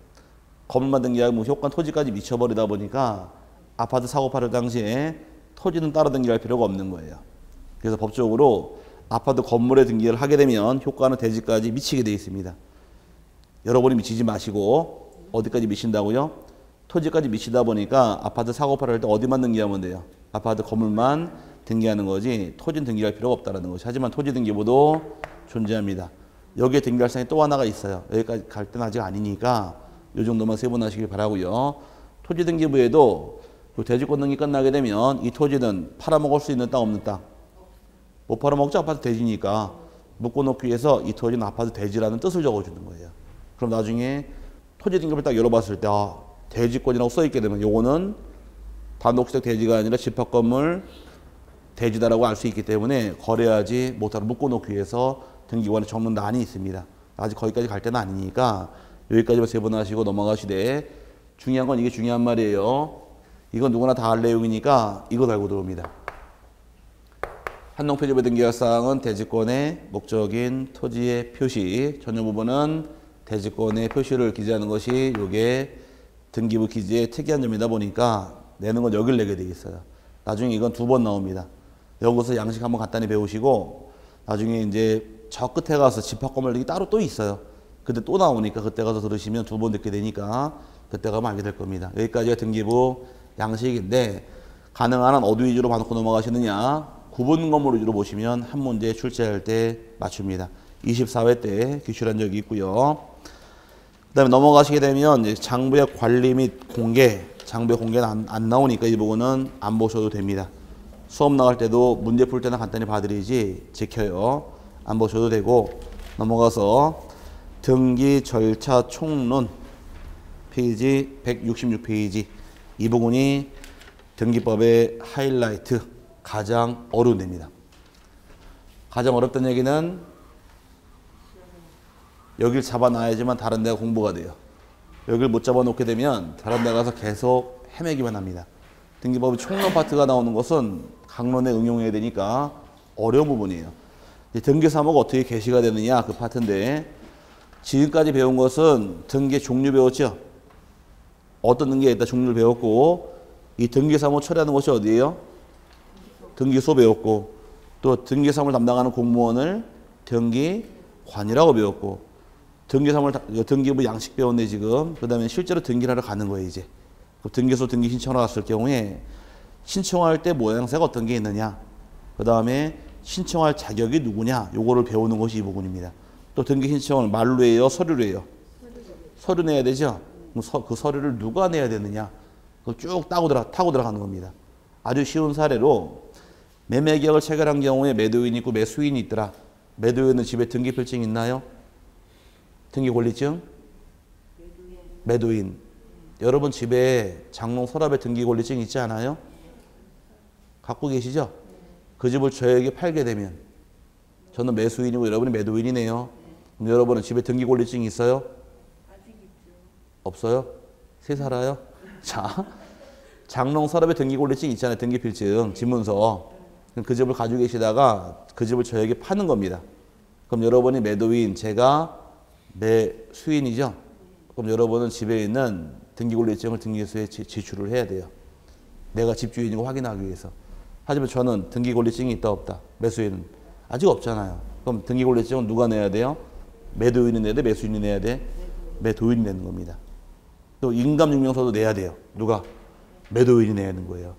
건물만 등기하면 효과는 토지까지 미쳐버리다 보니까 아파트 사고 팔을 당시에 토지는 따로 등기할 필요가 없는 거예요. 그래서 법적으로 아파트 건물에 등기를 하게 되면 효과는 대지까지 미치게 돼 있습니다. 여러분이 미치지 마시고 어디까지 미친다고요? 토지까지 미치다 보니까 아파트 사고 팔을 할 때 어디만 등기하면 돼요? 아파트 건물만 등기하는 거지 토지는 등기할 필요가 없다는 거죠. 하지만 토지 등기부도 존재합니다. 여기에 등기할 사항이 또 하나가 있어요. 여기까지 갈 때는 아직 아니니까 이 정도만 세분하시길 바라고요. 토지 등기부에도 대지권 등기 끝나게 되면 이 토지는 팔아먹을 수 있는 땅 없는 땅? 못 팔아먹죠. 아파트 대지니까 묶어놓기 위해서 이 토지는 아파트 대지라는 뜻을 적어주는 거예요. 그럼 나중에 토지 등기부를 딱 열어봤을 때 대지권이라고 써있게 되면 요거는 단독주택 대지가 아니라 집합건물 대지다라고 알 수 있기 때문에 거래하지 못하고 묶어놓기 위해서 등기관에 적는 난이 있습니다. 아직 거기까지 갈 때는 아니니까 여기까지만 세분하시고 넘어가시되 중요한 건 이게 중요한 말이에요. 이건 누구나 다 알 내용이니까 이거 달고 들어옵니다. 한농표지부에 등기할 사항은 대지권의 목적인 토지의 표시, 전용 부분은 대지권의 표시를 기재하는 것이 이게 등기부 기재의 특이한 점이다 보니까 내는 건 여기를 내게 돼 있어요. 나중에 이건 2번 나옵니다. 여기서 양식 한번 간단히 배우시고 나중에 이제 저 끝에 가서 집합건물이 따로 또 있어요. 그때 또 나오니까 그때 가서 들으시면 2번 듣게 되니까 그때 가면 알게 될 겁니다. 여기까지가 등기부 양식인데 가능한 한 어디 위주로 봐놓고 넘어가시느냐, 구분 건물 위주로 보시면 한 문제 출제할 때 맞춥니다. 24회 때 기출한 적이 있고요. 그 다음에 넘어가시게 되면 이제 장부의 관리 및 공개, 장부의 공개는 안 나오니까 이 부분은 안 보셔도 됩니다. 수업 나갈 때도 문제 풀 때는 간단히 봐드리지 지켜요. 안 보셔도 되고 넘어가서 등기 절차 총론 페이지 166페이지 이 부분이 등기법의 하이라이트 가장 어려운 데입니다. 가장 어렵다는 얘기는 여길 잡아놔야지만 다른 데가 공부가 돼요. 여길 못 잡아놓게 되면 다른 데 가서 계속 헤매기만 합니다. 등기법의 총론 파트가 나오는 것은 강론에 응용해야 되니까 어려운 부분이에요. 등기사무가 어떻게 개시가 되느냐 그 파트인데 지금까지 배운 것은 등기 종류 배웠죠. 어떤 등기가 있다 종류를 배웠고 이 등기사무 처리하는 것이 어디예요? 등기소 배웠고 또 등기사무를 담당하는 공무원을 등기관이라고 배웠고 등기부 양식 배웠네 지금. 그 다음에 실제로 등기를 하러 가는 거예요 이제. 등기소 등기 신청하러 갔을 경우에 신청할 때 모양새가 어떤 게 있느냐, 그 다음에 신청할 자격이 누구냐, 요거를 배우는 것이 이 부분입니다. 또 등기 신청을 말로 해요, 서류로 해요? 서류 내야 되죠. 그 서류를 누가 내야 되느냐, 그걸 쭉 타고 들어가는 겁니다. 아주 쉬운 사례로 매매계약을 체결한 경우에 매도인이 있고 매수인이 있더라. 매도인은 집에 등기필증 있나요? 등기권리증? 매도인. 여러분 집에 장롱 서랍에 등기권리증 있지 않아요? 갖고 계시죠? 그 집을 저에게 팔게 되면 저는 매수인이고 여러분이 매도인이네요. 그럼 여러분은 집에 등기권리증이 있어요? 아직 있죠. 없어요? 새 살아요? 자, 장롱 서랍에 등기권리증 있잖아요. 등기필증, 집문서. 그 집을 가지고 계시다가 그 집을 저에게 파는 겁니다. 그럼 여러분이 매도인, 제가 매수인이죠? 그럼 여러분은 집에 있는 등기권리증을 등기소에 제출을 해야 돼요. 내가 집주인이고 확인하기 위해서. 하지만 저는 등기권리증이 있다 없다? 매수인은 아직 없잖아요. 그럼 등기권리증은 누가 내야 돼요? 매도인이 내야 돼? 매수인이 내야 돼? 매도인이 내는 겁니다. 또 인감증명서도 내야 돼요. 누가? 매도인이 내야 하는 거예요.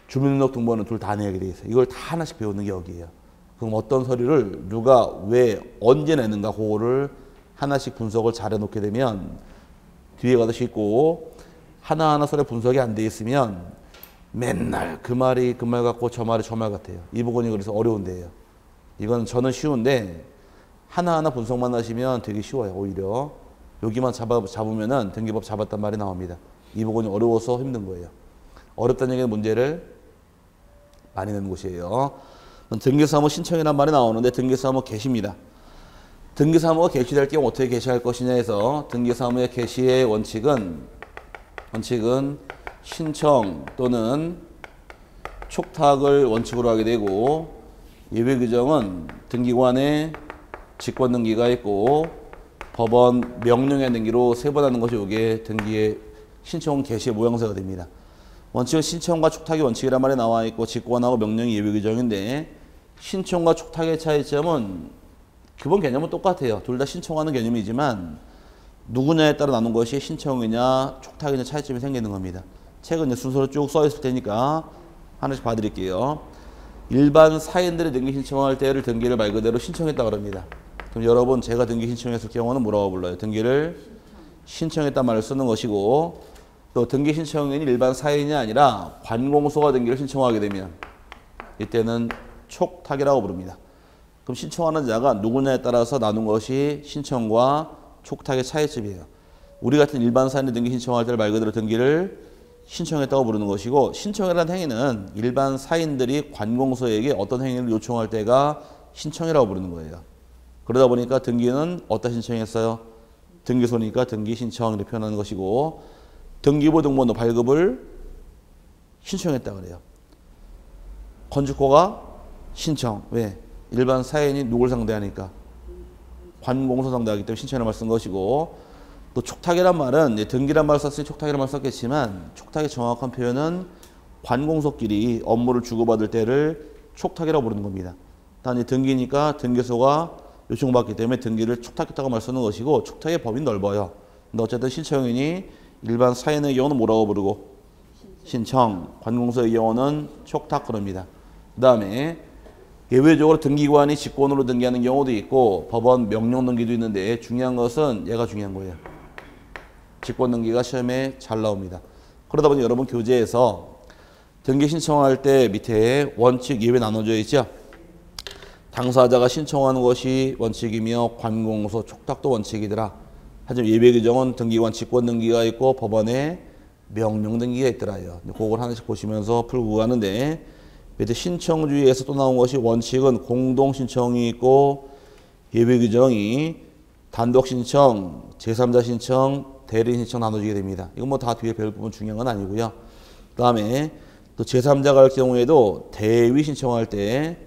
주민등록등본은 둘 다 내게 돼 있어요. 이걸 다 하나씩 배우는 게 여기예요. 그럼 어떤 서류를 누가 왜 언제 내는가 그거를 하나씩 분석을 잘 해놓게 되면 뒤에 가도 쉽고, 하나하나 서류 분석이 안 돼 있으면 맨날 그 말이 그 말 같고 저 말이 저 말 같아요. 이 부분이 그래서 어려운 데예요. 이건 저는 쉬운데 하나하나 분석만 하시면 되게 쉬워요. 오히려 여기만 잡으면은 등기법 잡았단 말이 나옵니다. 이 부분이 어려워서 힘든 거예요. 어렵다는 얘기는 문제를 많이 내는 곳이에요. 등기사무 신청이란 말이 나오는데 등기사무 개시입니다. 등기사무가 개시될 경우 어떻게 개시할 것이냐 해서 등기사무의 개시의 원칙은 신청 또는 촉탁을 원칙으로 하게 되고 예외 규정은 등기관에 직권 등기가 있고 법원 명령의 등기로 세 번 하는 것이 이게 등기의 신청 개시의 모양새가 됩니다. 원칙은 신청과 촉탁이 원칙이란 말이 나와 있고 직권하고 명령이 예외 규정인데 신청과 촉탁의 차이점은 기본 개념은 똑같아요. 둘 다 신청하는 개념이지만 누구냐에 따라 나눈 것이 신청이냐 촉탁이냐 차이점이 생기는 겁니다. 책은 이제 순서로 쭉 써 있을 테니까 하나씩 봐드릴게요. 일반 사인들이 등기 신청할 때를 등기를 말 그대로 신청했다 그럽니다. 그럼 여러분 제가 등기 신청했을 경우는 뭐라고 불러요? 등기를 신청했단 말을 쓰는 것이고 또 등기 신청인이 일반 사인이 아니라 관공서가 등기를 신청하게 되면 이때는 촉탁이라고 부릅니다. 그럼 신청하는 자가 누구냐에 따라서 나눈 것이 신청과 촉탁의 차이점이에요. 우리 같은 일반 사인이 등기 신청할 때를 말 그대로 등기를 신청했다고 부르는 것이고 신청이라는 행위는 일반 사인들이 관공서에게 어떤 행위를 요청할 때가 신청이라고 부르는 거예요. 그러다 보니까 등기는 어디다 신청했어요? 등기소니까 등기 신청 이렇게 표현하는 것이고 등기부 등본도 발급을 신청했다 그래요. 건축호가 신청. 왜? 일반 사인이 누굴 상대하니까? 관공서 상대하기 때문에 신청이라는 말 쓴 것이고 또 촉탁이란 말은 등기란 말을 썼으니 촉탁이란 말을 썼겠지만 촉탁의 정확한 표현은 관공서끼리 업무를 주고받을 때를 촉탁이라고 부르는 겁니다. 단 등기니까 등기소가 요청받기 때문에 등기를 촉탁했다고 말 쓰는 것이고 촉탁의 범위는 넓어요. 근데 어쨌든 신청인이 일반 사인의 경우는 뭐라고 부르고 신청, 관공서의 경우는 촉탁 그럽니다. 그 다음에 예외적으로 등기관이 직권으로 등기하는 경우도 있고 법원 명령 등기도 있는데 중요한 것은 얘가 중요한 거예요. 직권 등기가 시험에 잘 나옵니다. 그러다 보니 여러분 교재에서 등기 신청할 때 밑에 원칙 예외 나눠져 있죠. 당사자가 신청하는 것이 원칙이며 관공서 촉탁도 원칙이더라. 하지만 예외 규정은 등기관 직권 등기가 있고 법원에 명령 등기가 있더라요. 그걸 하나씩 보시면서 풀고 가는데 밑에 신청주의에서 또 나온 것이 원칙은 공동 신청이 있고 예외 규정이 단독 신청, 제3자 신청, 대리인 신청 나눠지게 됩니다. 이건 뭐 다 뒤에 배울 부분 중요한 건 아니고요. 그 다음에 또 제3자가 할 경우에도 대위 신청할 때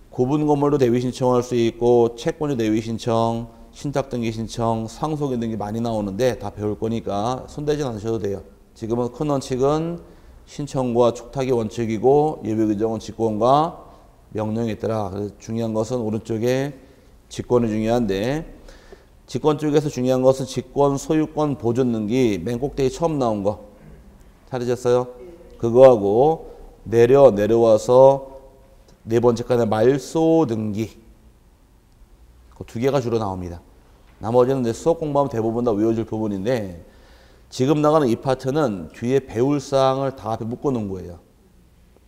구분 건물도 대위 신청할 수 있고 채권도 대위 신청, 신탁 등기 신청, 상속인 등기 많이 나오는데 다 배울 거니까 손대지 않으셔도 돼요. 지금은 큰 원칙은 신청과 촉탁이 원칙이고 예외 규정은 직권과 명령이 있더라. 그래서 중요한 것은 오른쪽에 직권이 중요한데 직권 쪽에서 중요한 것은 직권, 소유권, 보존 등기 맨 꼭대기 처음 나온 거 찾으셨어요? 그거하고 내려와서 네 번째 칸에 말소 등기 그 두 개가 주로 나옵니다. 나머지는 이제 수업 공부하면 대부분 다 외워질 부분인데 지금 나가는 이 파트는 뒤에 배울 사항을 다 앞에 묶어놓은 거예요.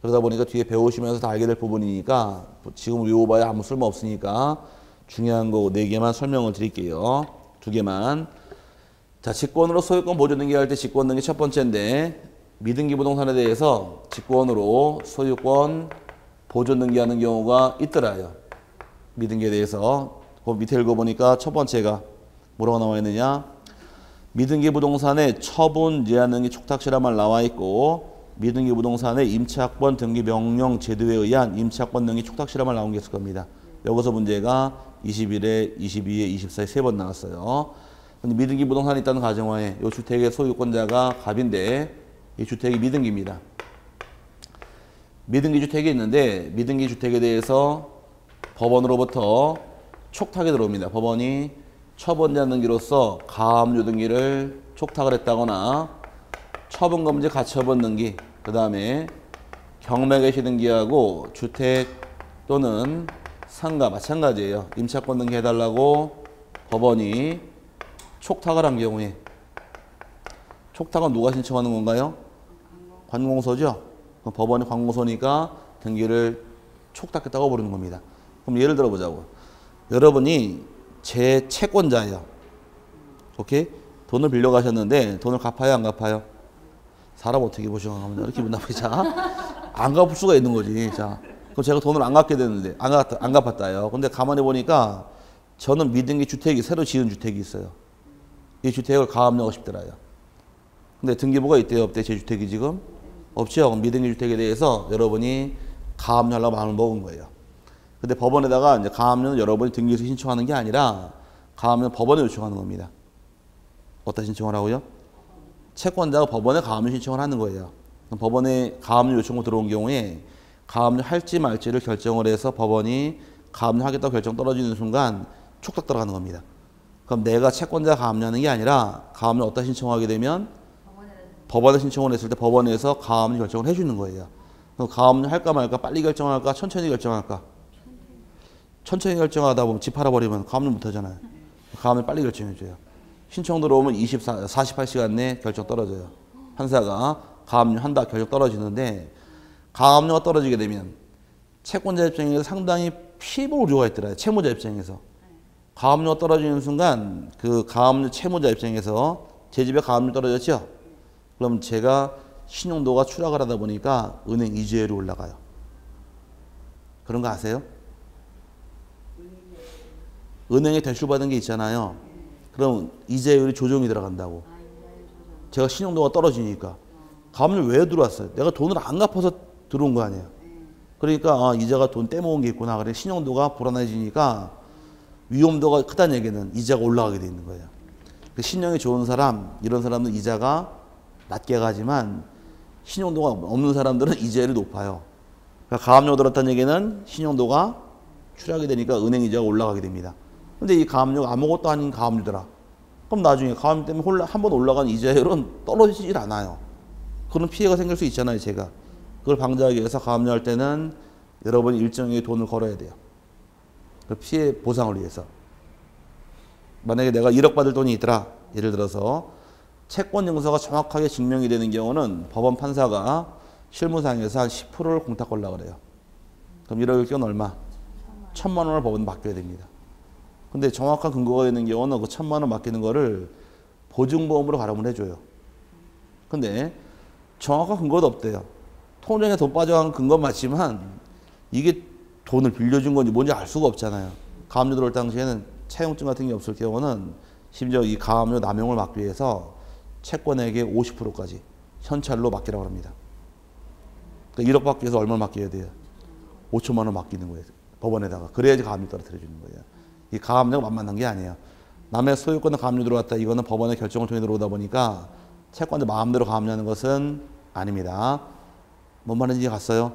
그러다 보니까 뒤에 배우시면서 다 알게 될 부분이니까 지금 외워봐야 아무 쓸모 없으니까 중요한 거 4개만 설명을 드릴게요. 2개만. 자, 직권으로 소유권 보존 등기할 때 직권 등기 첫 번째인데 미등기 부동산에 대해서 직권으로 소유권 보존 등기하는 경우가 있더라요. 미등기에 대해서. 그 밑에 읽어보니까 첫 번째가 뭐라고 나와 있느냐. 미등기 부동산에 처분 제한 등기 촉탁시란 말 나와 있고 미등기 부동산에 임차권 등기 명령 제도에 의한 임차권 등기 촉탁시란 말 나온 게 있을 겁니다. 여기서 문제가 21에 22에 24에 3번 나왔어요. 근데 미등기 부동산이 있다는 가정하에 이 주택의 소유권자가 갑인데 이 주택이 미등기입니다. 미등기 주택이 있는데 미등기 주택에 대해서 법원으로부터 촉탁이 들어옵니다. 법원이 처분제한 등기로서 가압류 등기를 촉탁을 했다거나 처분검증 가처분 등기 그 다음에 경매개시 등기하고 주택 또는 상가 마찬가지예요. 임차권 등기 해달라고 법원이 촉탁을 한 경우에 촉탁은 누가 신청하는 건가요? 관공서죠. 그럼 법원이 관공서니까 등기를 촉탁했다고 부르는 겁니다. 그럼 예를 들어 보자고. 여러분이 제 채권자예요. 오케이? 돈을 빌려 가셨는데 돈을 갚아요, 안 갚아요? 사람 어떻게 보시면 이렇게 기분 나쁘게 자. 안 갚을 수가 있는 거지. 자. 그럼 제가 돈을 안 갚게 됐는데 안 갚았다요. 근데 가만히 보니까 저는 미등기 주택이 새로 지은 주택이 있어요. 이 주택을 가압류하고 싶더라요. 근데 등기부가 있대요, 없대? 제 주택이 지금 없죠. 미등기 주택에 대해서 여러분이 가압류하려고 마음을 먹은 거예요. 근데 법원에다가 이제 가압류는 여러분이 등기소 신청하는 게 아니라 가압류는 법원에 요청하는 겁니다. 어디다 신청을 하고요? 채권자가 법원에 가압류 신청을 하는 거예요. 그럼 법원에 가압류 요청으로 들어온 경우에 가압류 할지 말지를 결정을 해서 법원이 가압류 하겠다고 결정 떨어지는 순간 촉탁 들어가는 겁니다. 그럼 내가 채권자 가압류하는 게 아니라 가압류 어디다 신청하게 되면 법원에 신청을 했을 때 법원에서 가압류 결정을 해주는 거예요. 그럼 가압류 할까 말까 빨리 결정할까 천천히 결정할까? 천천히 결정하다 보면 집 팔아버리면 가압류 못하잖아요. 가압류 빨리 결정해줘요. 신청 들어오면 48시간 내에 결정 떨어져요. 판사가 가압류 한다 결정 떨어지는데 가압류가 떨어지게 되면 채권자 입장에서 상당히 피해볼 우려가 있더라고요. 채무자 입장에서. 가압류가 떨어지는 순간 그 가압류 채무자 입장에서 제 집에 가압류 떨어졌죠? 그럼 제가 신용도가 추락을 하다 보니까 은행 이자율이 올라가요. 그런 거 아세요? 은행에 대출받은 게 있잖아요. 그럼 이자율이 조정이 들어간다고. 제가 신용도가 떨어지니까. 가압류 왜 들어왔어요? 내가 돈을 안 갚아서 들어온 거 아니에요. 그러니까 이자가 돈 떼모은 게 있구나. 그래 신용도가 불안해지니까 위험도가 크다는 얘기는 이자가 올라가게 돼 있는 거예요. 신용이 좋은 사람, 이런 사람은 이자가 낮게 가지만 신용도가 없는 사람들은 이자율이 높아요. 그러니까 가압류가 들었다는 얘기는 신용도가 추락이 되니까 은행 이자가 올라가게 됩니다. 근데 이 가압류가 아무것도 아닌 가압류더라. 그럼 나중에 가압류 때문에 한 번 올라간 이자율은 떨어지질 않아요. 그런 피해가 생길 수 있잖아요, 제가. 그걸 방지하기 위해서 가압류 할 때는 여러분이 일정의 돈을 걸어야 돼요. 그 피해 보상을 위해서. 만약에 내가 1억 받을 돈이 있더라. 예를 들어서 채권 증서가 정확하게 증명이 되는 경우는 법원 판사가 실무상에서 한 10%를 공탁 걸려고 그래요. 그럼 1억일 경우는 얼마? 1,000만 원을 법원 맡겨야 됩니다. 근데 정확한 근거가 있는 경우는 그 1,000만 원 맡기는 거를 보증보험으로 가름을 해줘요. 근데 정확한 근거도 없대요. 통장에 돈 빠져간 근거 맞지만 이게 돈을 빌려준 건지 뭔지 알 수가 없잖아요. 가압류 들어올 당시에는 차용증 같은 게 없을 경우는 심지어 이 가압류 남용을 막기 위해서 채권액의 50%까지 현찰로 맡기라고 합니다. 그러니까 1억 받기 위해서 얼마를 맡겨야 돼요? 5천만 원 맡기는 거예요. 법원에다가. 그래야지 가압류 떨어뜨려 주는 거예요. 이 가압류가 만만한 게 아니에요. 남의 소유권에 가압류 들어왔다. 이거는 법원의 결정을 통해 들어오다 보니까 채권자 마음대로 가압류하는 것은 아닙니다. 뭔 말인지 갔어요?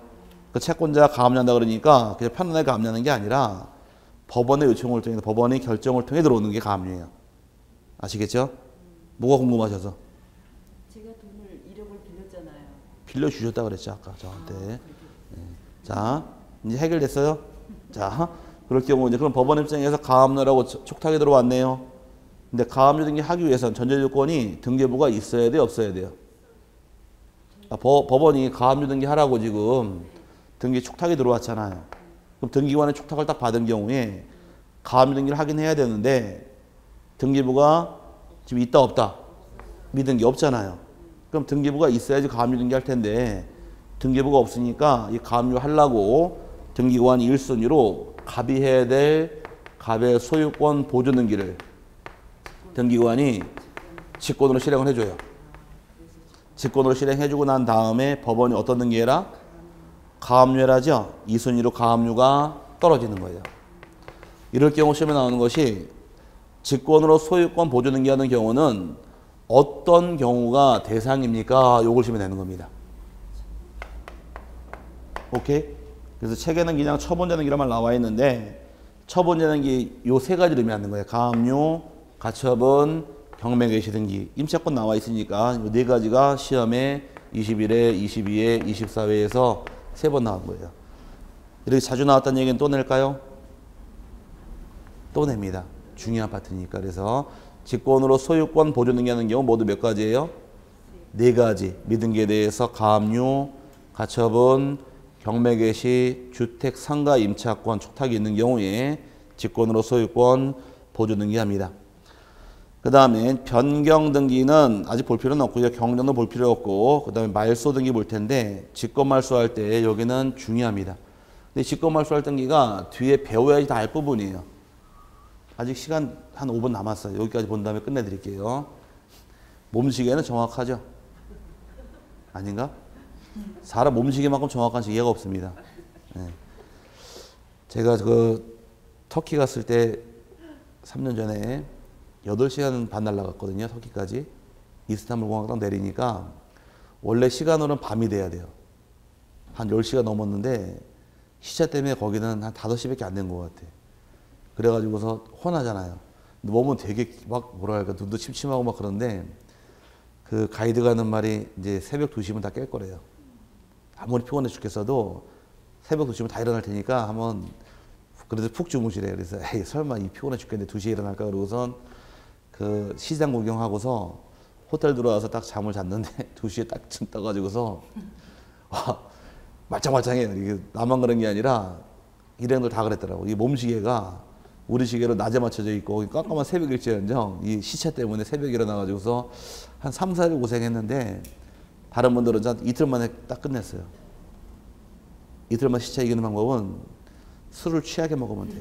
그 채권자가 가압류한다 그러니까 그냥 편안하게 가압류하는 게 아니라 법원의 요청을 통해 법원의 결정을 통해 들어오는 게 가압류예요. 아시겠죠? 뭐가 궁금하셔서? 제가 돈을 1억을 빌렸잖아요. 빌려주셨다 그랬죠 아까 저한테. 네. 자 이제 해결됐어요? 자 그럴 경우 이제 그럼 법원 입장에서 가압류라고 촉탁이 들어왔네요. 근데 가압류 등기 하기 위해서는 전제조건이 등기부가 있어야 돼요, 없어야 돼요? 법원이 가압류 등기 하라고 지금 등기 촉탁이 들어왔잖아요. 그럼 등기관의 촉탁을 딱 받은 경우에 가압류 등기를 하긴 해야 되는데 등기부가 지금 있다 없다? 미등기 없잖아요. 그럼 등기부가 있어야지 가압류 등기 할 텐데 등기부가 없으니까 이 가압류 하려고 등기관이 1순위로 갑의해야 될 갑의 소유권 보존 등기를 등기관이 직권으로 실행을 해줘요. 직권으로 실행해주고 난 다음에 법원이 어떤 등기해라? 가압류해라죠. 2순위로 가압류가 떨어지는 거예요. 이럴 경우 시험에 나오는 것이 직권으로 소유권 보존 등기하는 경우는 어떤 경우가 대상입니까? 요걸 시험에 내는 겁니다. 오케이? 그래서 책에는 그냥 처분자등기란 말 나와 있는데 처분자등기 요 세 가지를 의미하는 거예요. 가압류, 가처분, 경매개시 등기. 임차권 나와 있으니까 요 네 가지가 시험에 21회, 22회, 24회에서 3번 나온 거예요. 이렇게 자주 나왔다는 얘기는 또 낼까요? 또 냅니다. 중요한 파트니까. 그래서 직권으로 소유권 보존 등기하는 경우 모두 몇 가지예요? 4가지. 미등기에 대해서 가압류, 가처분, 경매개시, 주택 상가 임차권 촉탁이 있는 경우에 직권으로 소유권 보존 등기합니다. 그 다음에 변경 등기는 아직 볼 필요는 없고요. 경정도 볼 필요 없고 그 다음에 말소 등기 볼 텐데 직권 말소할 때 여기는 중요합니다. 근데 직권 말소할 등기가 뒤에 배워야지 다 알 부분이에요. 아직 시간 한 5분 남았어요. 여기까지 본 다음에 끝내드릴게요. 몸시계는 정확하죠? 아닌가? 사람 몸시계만큼 정확한 시계가 없습니다. 예. 제가 그 터키 갔을 때 3년 전에 8시간 반 날라갔거든요. 터키까지. 이스탄불 공항 딱 내리니까 원래 시간으로는 밤이 돼야 돼요. 한 10시가 넘었는데 시차 때문에 거기는 한 5시밖에 안 된 것 같아. 그래가지고서 혼나잖아요. 몸은 되게 막 뭐랄까 눈도 침침하고 막 그런데 그 가이드가 하는 말이 이제 새벽 2시면 다 깰 거래요. 아무리 피곤해 죽겠어도 새벽 2시면 다 일어날 테니까 한번 그래도 푹 주무시래요. 그래서 에이 설마 이 피곤해 죽겠는데 2시에 일어날까 그러고선 그 시장 구경하고서 호텔 들어와서 딱 잠을 잤는데 2시에 딱 떠가지고서 와 말짱말짱해요. 이게 나만 그런 게 아니라 일행들 다 그랬더라고. 이 몸시계가 우리 시계로 낮에 맞춰져 있고 깜깜한 새벽일지언정 이 시차 때문에 새벽에 일어나가지고서 한 3, 4일 고생했는데 다른 분들은 이틀 만에 딱 끝냈어요. 이틀만 시차 이기는 방법은 술을 취하게 먹으면 돼.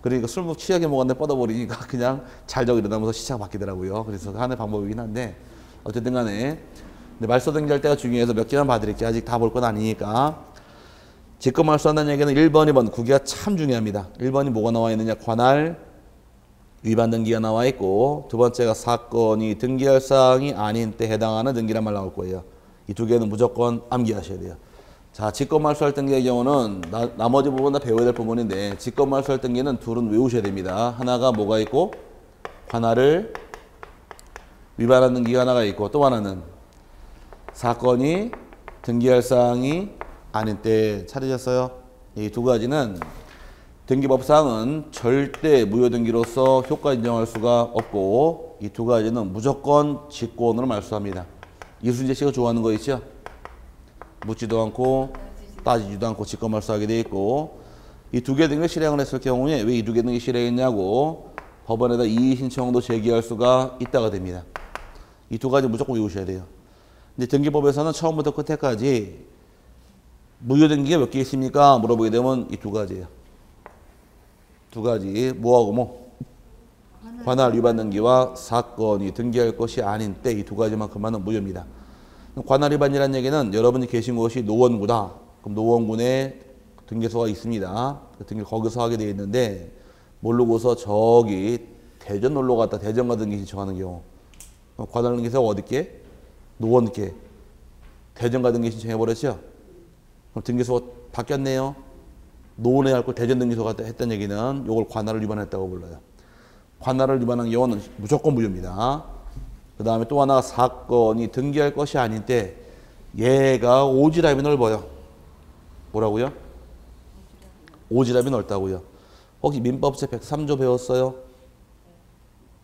그러니까 술 취하게 먹었는데 뻗어버리니까 그냥 잘 자고 일어나면서 시차가 바뀌더라고요. 그래서 하나의 방법이긴 한데 어쨌든 간에 말소 등기할 때가 중요해서 몇 개만 봐드릴게요. 아직 다 볼 건 아니니까. 직권 말소한다는 얘기는 1번, 2번 구기가 참 중요합니다. 1번이 뭐가 나와 있느냐. 관할 위반 등기가 나와 있고 두 번째가 사건이 등기할 사항이 아닌 때 해당하는 등기란 말 나올 거예요. 이 두 개는 무조건 암기하셔야 돼요. 자, 직권말소할 등기의 경우는 나머지 부분 다 배워야 될 부분인데 직권말소할 등기는 둘은 외우셔야 됩니다. 하나가 뭐가 있고 관할을 위반한 등기가 하나가 있고 또 하나는 사건이 등기할 사항이 아닌 때 찾으셨어요? 이 두 가지는 등기법상은 절대 무효등기로서 효과 인정할 수가 없고 이 두 가지는 무조건 직권으로 말소합니다. 이순재 씨가 좋아하는 거 있죠? 묻지도 않고 따지지도 않고 직권 말소하게 돼 있고 이 두 개 등기 실행을 했을 경우에 왜 이 두 개 등기 실행했냐고 법원에다 이의 신청도 제기할 수가 있다가 됩니다. 이 두 가지 무조건 외우셔야 돼요. 근데 등기법에서는 처음부터 끝에까지 무효 등기가 몇 개 있습니까? 물어보게 되면 이 두 가지예요. 두 가지 뭐하고 뭐 관할 위반 등기와 사건이 등기할 것이 아닌 때 이 두 가지만큼만은 무효입니다. 관할 위반이라는 얘기는 여러분이 계신 곳이 노원구다. 그럼 노원군에 등기소가 있습니다. 그 등기 거기서 하게 되어 있는데 모르고서 저기 대전 놀러 갔다 대전가 등기 신청하는 경우 관할 등기소가 어디께? 노원께 대전가 등기 신청해버렸죠? 그럼 등기소가 바뀌었네요. 노원에 할 걸 대전 등기소가 했던 얘기는 이걸 관할을 위반했다고 불러요. 관할을 위반한 경우는 무조건 무효입니다. 그 다음에 또 하나가 사건이 등기할 것이 아닌 때 얘가 오지랖이 넓어요. 뭐라고요? 오지랖이 넓다고요. 혹시 민법제 103조 배웠어요?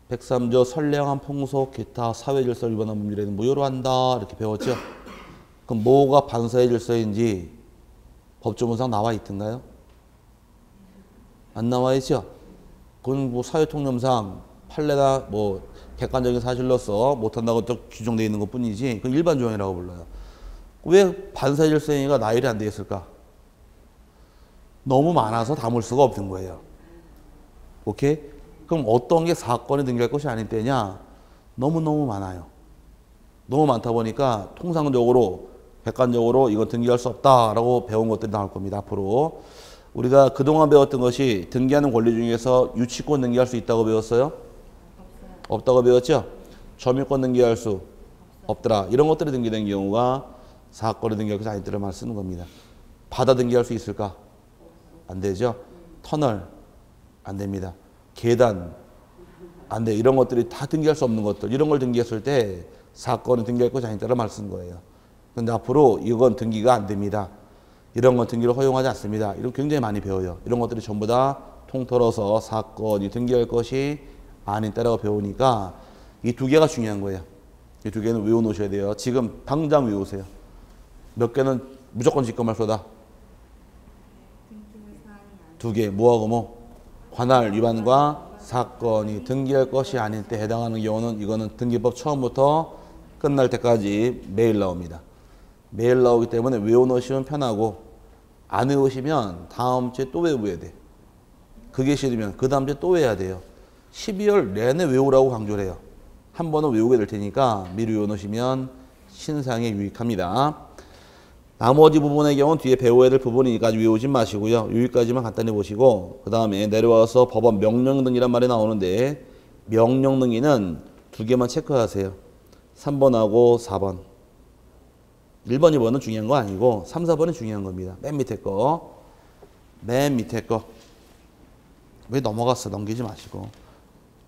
103조 선량한 풍속 기타 사회질서를 위반한 법률에는 무효로 한다 이렇게 배웠죠? 그럼 뭐가 반사의 질서인지 법조문상 나와 있던가요? 안 나와 있죠? 그건 뭐 사회통념상 판례나 뭐 객관적인 사실로서 못한다고 또 규정되어 있는 것 뿐이지 그건 일반 조항이라고 불러요. 왜 반사의 질서행위가 나열이 안 되어 있을까? 너무 많아서 담을 수가 없는 거예요. 오케이? 그럼 어떤 게 사건에 등기할 것이 아닌 때냐? 너무너무 많아요. 너무 많다 보니까 통상적으로 객관적으로 이거 등기할 수 없다라고 배운 것들이 나올 겁니다. 앞으로 우리가 그동안 배웠던 것이 등기하는 권리 중에서 유치권 등기할 수 있다고 배웠어요? 없다고 배웠죠? 점유권 등기할 수 없더라. 이런 것들이 등기된 경우가 사건에 등기할 것이 아니더라 말 쓰는 겁니다. 바다 등기할 수 있을까? 안 되죠. 터널 안 됩니다. 계단 안 돼. 이런 것들이 다 등기할 수 없는 것들. 이런 걸 등기했을 때 사건은 등기할 것이 아니더라 말 쓰는 거예요. 근데 앞으로 이건 등기가 안 됩니다. 이런 건 등기를 허용하지 않습니다. 이런 굉장히 많이 배워요. 이런 것들이 전부 다 통틀어서 사건이 등기할 것이 아닌 때라고 배우니까 이 두 개가 중요한 거예요. 이 두 개는 외워놓으셔야 돼요. 지금 당장 외우세요. 몇 개는 무조건 직권말소다. 두 개 뭐하고 뭐 관할 위반과 사건이 등기할 것이 아닌 때 해당하는 경우는 이거는 등기법 처음부터 끝날 때까지 매일 나옵니다. 매일 나오기 때문에 외워놓으시면 편하고 안 외우시면 다음 주에 또 외워야 돼. 그게 싫으면 그 다음 주에 또 외워야 돼요. 12월 내내 외우라고 강조를 해요. 한 번은 외우게 될 테니까 미리 외워놓으시면 신상에 유익합니다. 나머지 부분의 경우는 뒤에 배워야 될 부분이니까 아직 외우지 마시고요. 여기까지만 간단히 보시고 그 다음에 내려와서 법원 명령 등기란 말이 나오는데 명령 등기는 두 개만 체크하세요. 3번하고 4번. 1번, 2번은 중요한 거 아니고 3, 4번이 중요한 겁니다. 맨 밑에 거. 맨 밑에 거. 왜 넘어갔어? 넘기지 마시고.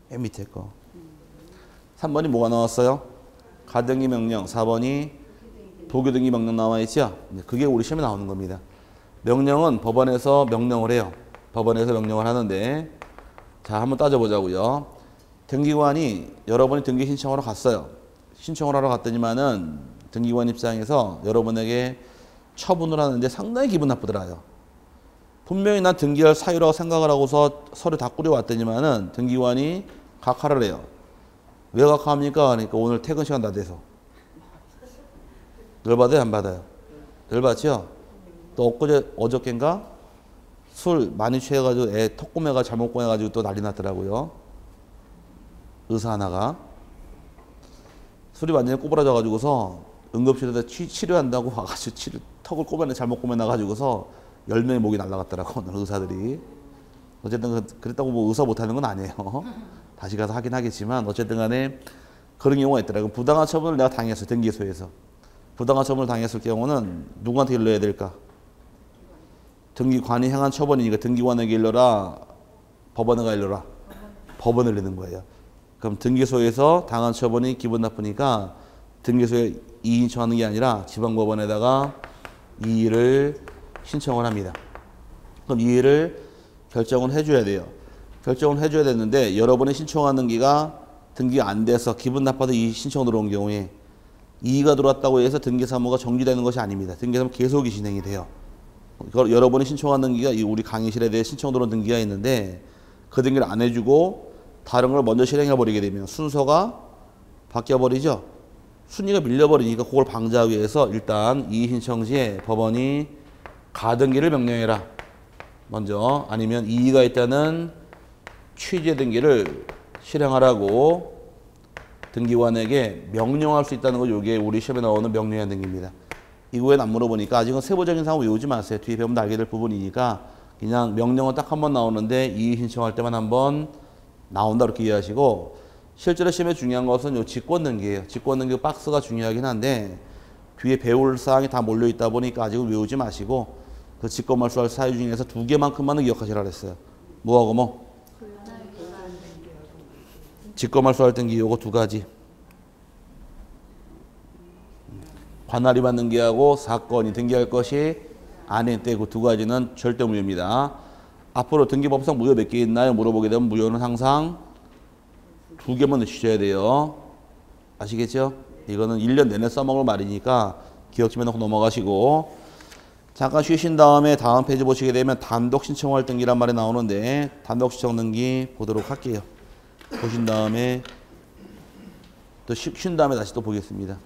맨 밑에 거. 3번이 뭐가 나왔어요? 가등기 명령. 4번이 도교등기 명령 나와 있죠? 그게 우리 시험에 나오는 겁니다. 명령은 법원에서 명령을 해요. 법원에서 명령을 하는데 자, 한번 따져보자고요. 등기관이 여러분이 등기 신청하러 갔어요. 신청을 하러 갔더니만은 등기관 입장에서 여러분에게 처분을 하는데 상당히 기분 나쁘더라요. 분명히 난 등기할 사유라고 생각을 하고서 서류 다 꾸려왔더니만은 등기관이 각하를 해요. 왜 각하합니까? 그러니까 오늘 퇴근 시간 다 돼서. 열받아요? 안 받아요? 열받죠? 또 어저께인가? 술 많이 취해가지고 애 턱구매가 잘못 꺼내가지고 또 난리 났더라고요. 의사 하나가. 술이 완전히 꼬부라져가지고서 응급실에서 치료한다고 와가지고 턱을 잘못 꼬매놔가지고서 10명의 목이 날라갔더라고, 오늘 의사들이. 어쨌든 그랬다고 뭐 의사 못하는 건 아니에요. 다시 가서 하긴 하겠지만 어쨌든 간에 그런 경우가 있더라고. 부당한 처분을 내가 당했어요, 등기소에서. 부당한 처분을 당했을 경우는 누구한테 일러야 될까? 등기관이 행한 처분이니까 등기관에게 일러라, 법원에가 일러라. 법원을 내는 거예요. 그럼 등기소에서 당한 처분이 기분 나쁘니까 등기소에 이의 신청하는 게 아니라 지방법원에다가 이의를 신청을 합니다. 그럼 이의를 결정을 해줘야 돼요. 결정을 해줘야 되는데 여러분이 신청한 등기가 등기가 안 돼서 기분 나빠서 이의 신청 들어온 경우에 이의가 들어왔다고 해서 등기사무가 정지되는 것이 아닙니다. 등기사무 계속이 진행이 돼요. 여러분이 신청한 등기가 우리 강의실에 대해 신청 들어온 등기가 있는데 그 등기를 안 해주고 다른 걸 먼저 실행해 버리게 되면 순서가 바뀌어 버리죠. 순위가 밀려버리니까 그걸 방지하기 위해서 일단 이의 신청 시에 법원이 가등기를 명령해라. 먼저 아니면 이의가 있다는 취재 등기를 실행하라고 등기관에게 명령할 수 있다는 거, 이게 우리 시험에 나오는 명령한 등기입니다. 이거에는 안 물어보니까 아직은 세부적인 사항 외우지 마세요. 뒤에 배우면 알게 될 부분이니까 그냥 명령은 딱 한 번 나오는데 이의 신청할 때만 한번 나온다 이렇게 이해하시고, 실제로 시험에 중요한 것은 요 직권 등기예요. 직권 등기 박스가 중요하긴 한데 뒤에 배울 사항이 다 몰려 있다 보니까 아직은 외우지 마시고 그 직권 말소할 사유 중에서 두 개만큼만은 기억하시라 그랬어요. 뭐하고 뭐? 직권 말소할 등기 요거 두 가지. 관할이 받는 등기하고 사건이 등기할 것이 아닌 때 그 두 가지는 절대 무효입니다. 앞으로 등기법상 무효 몇 개 있나요? 물어보게 되면 무효는 항상 두 개만 넣으셔야 돼요. 아시겠죠? 이거는 1년 내내 써먹을 말이니까 기억 좀 해놓고 넘어가시고, 잠깐 쉬신 다음에 다음 페이지 보시게 되면 단독 신청할 등기란 말이 나오는데 단독 신청 등기 보도록 할게요. 보신 다음에 또 쉰 다음에 다시 또 보겠습니다.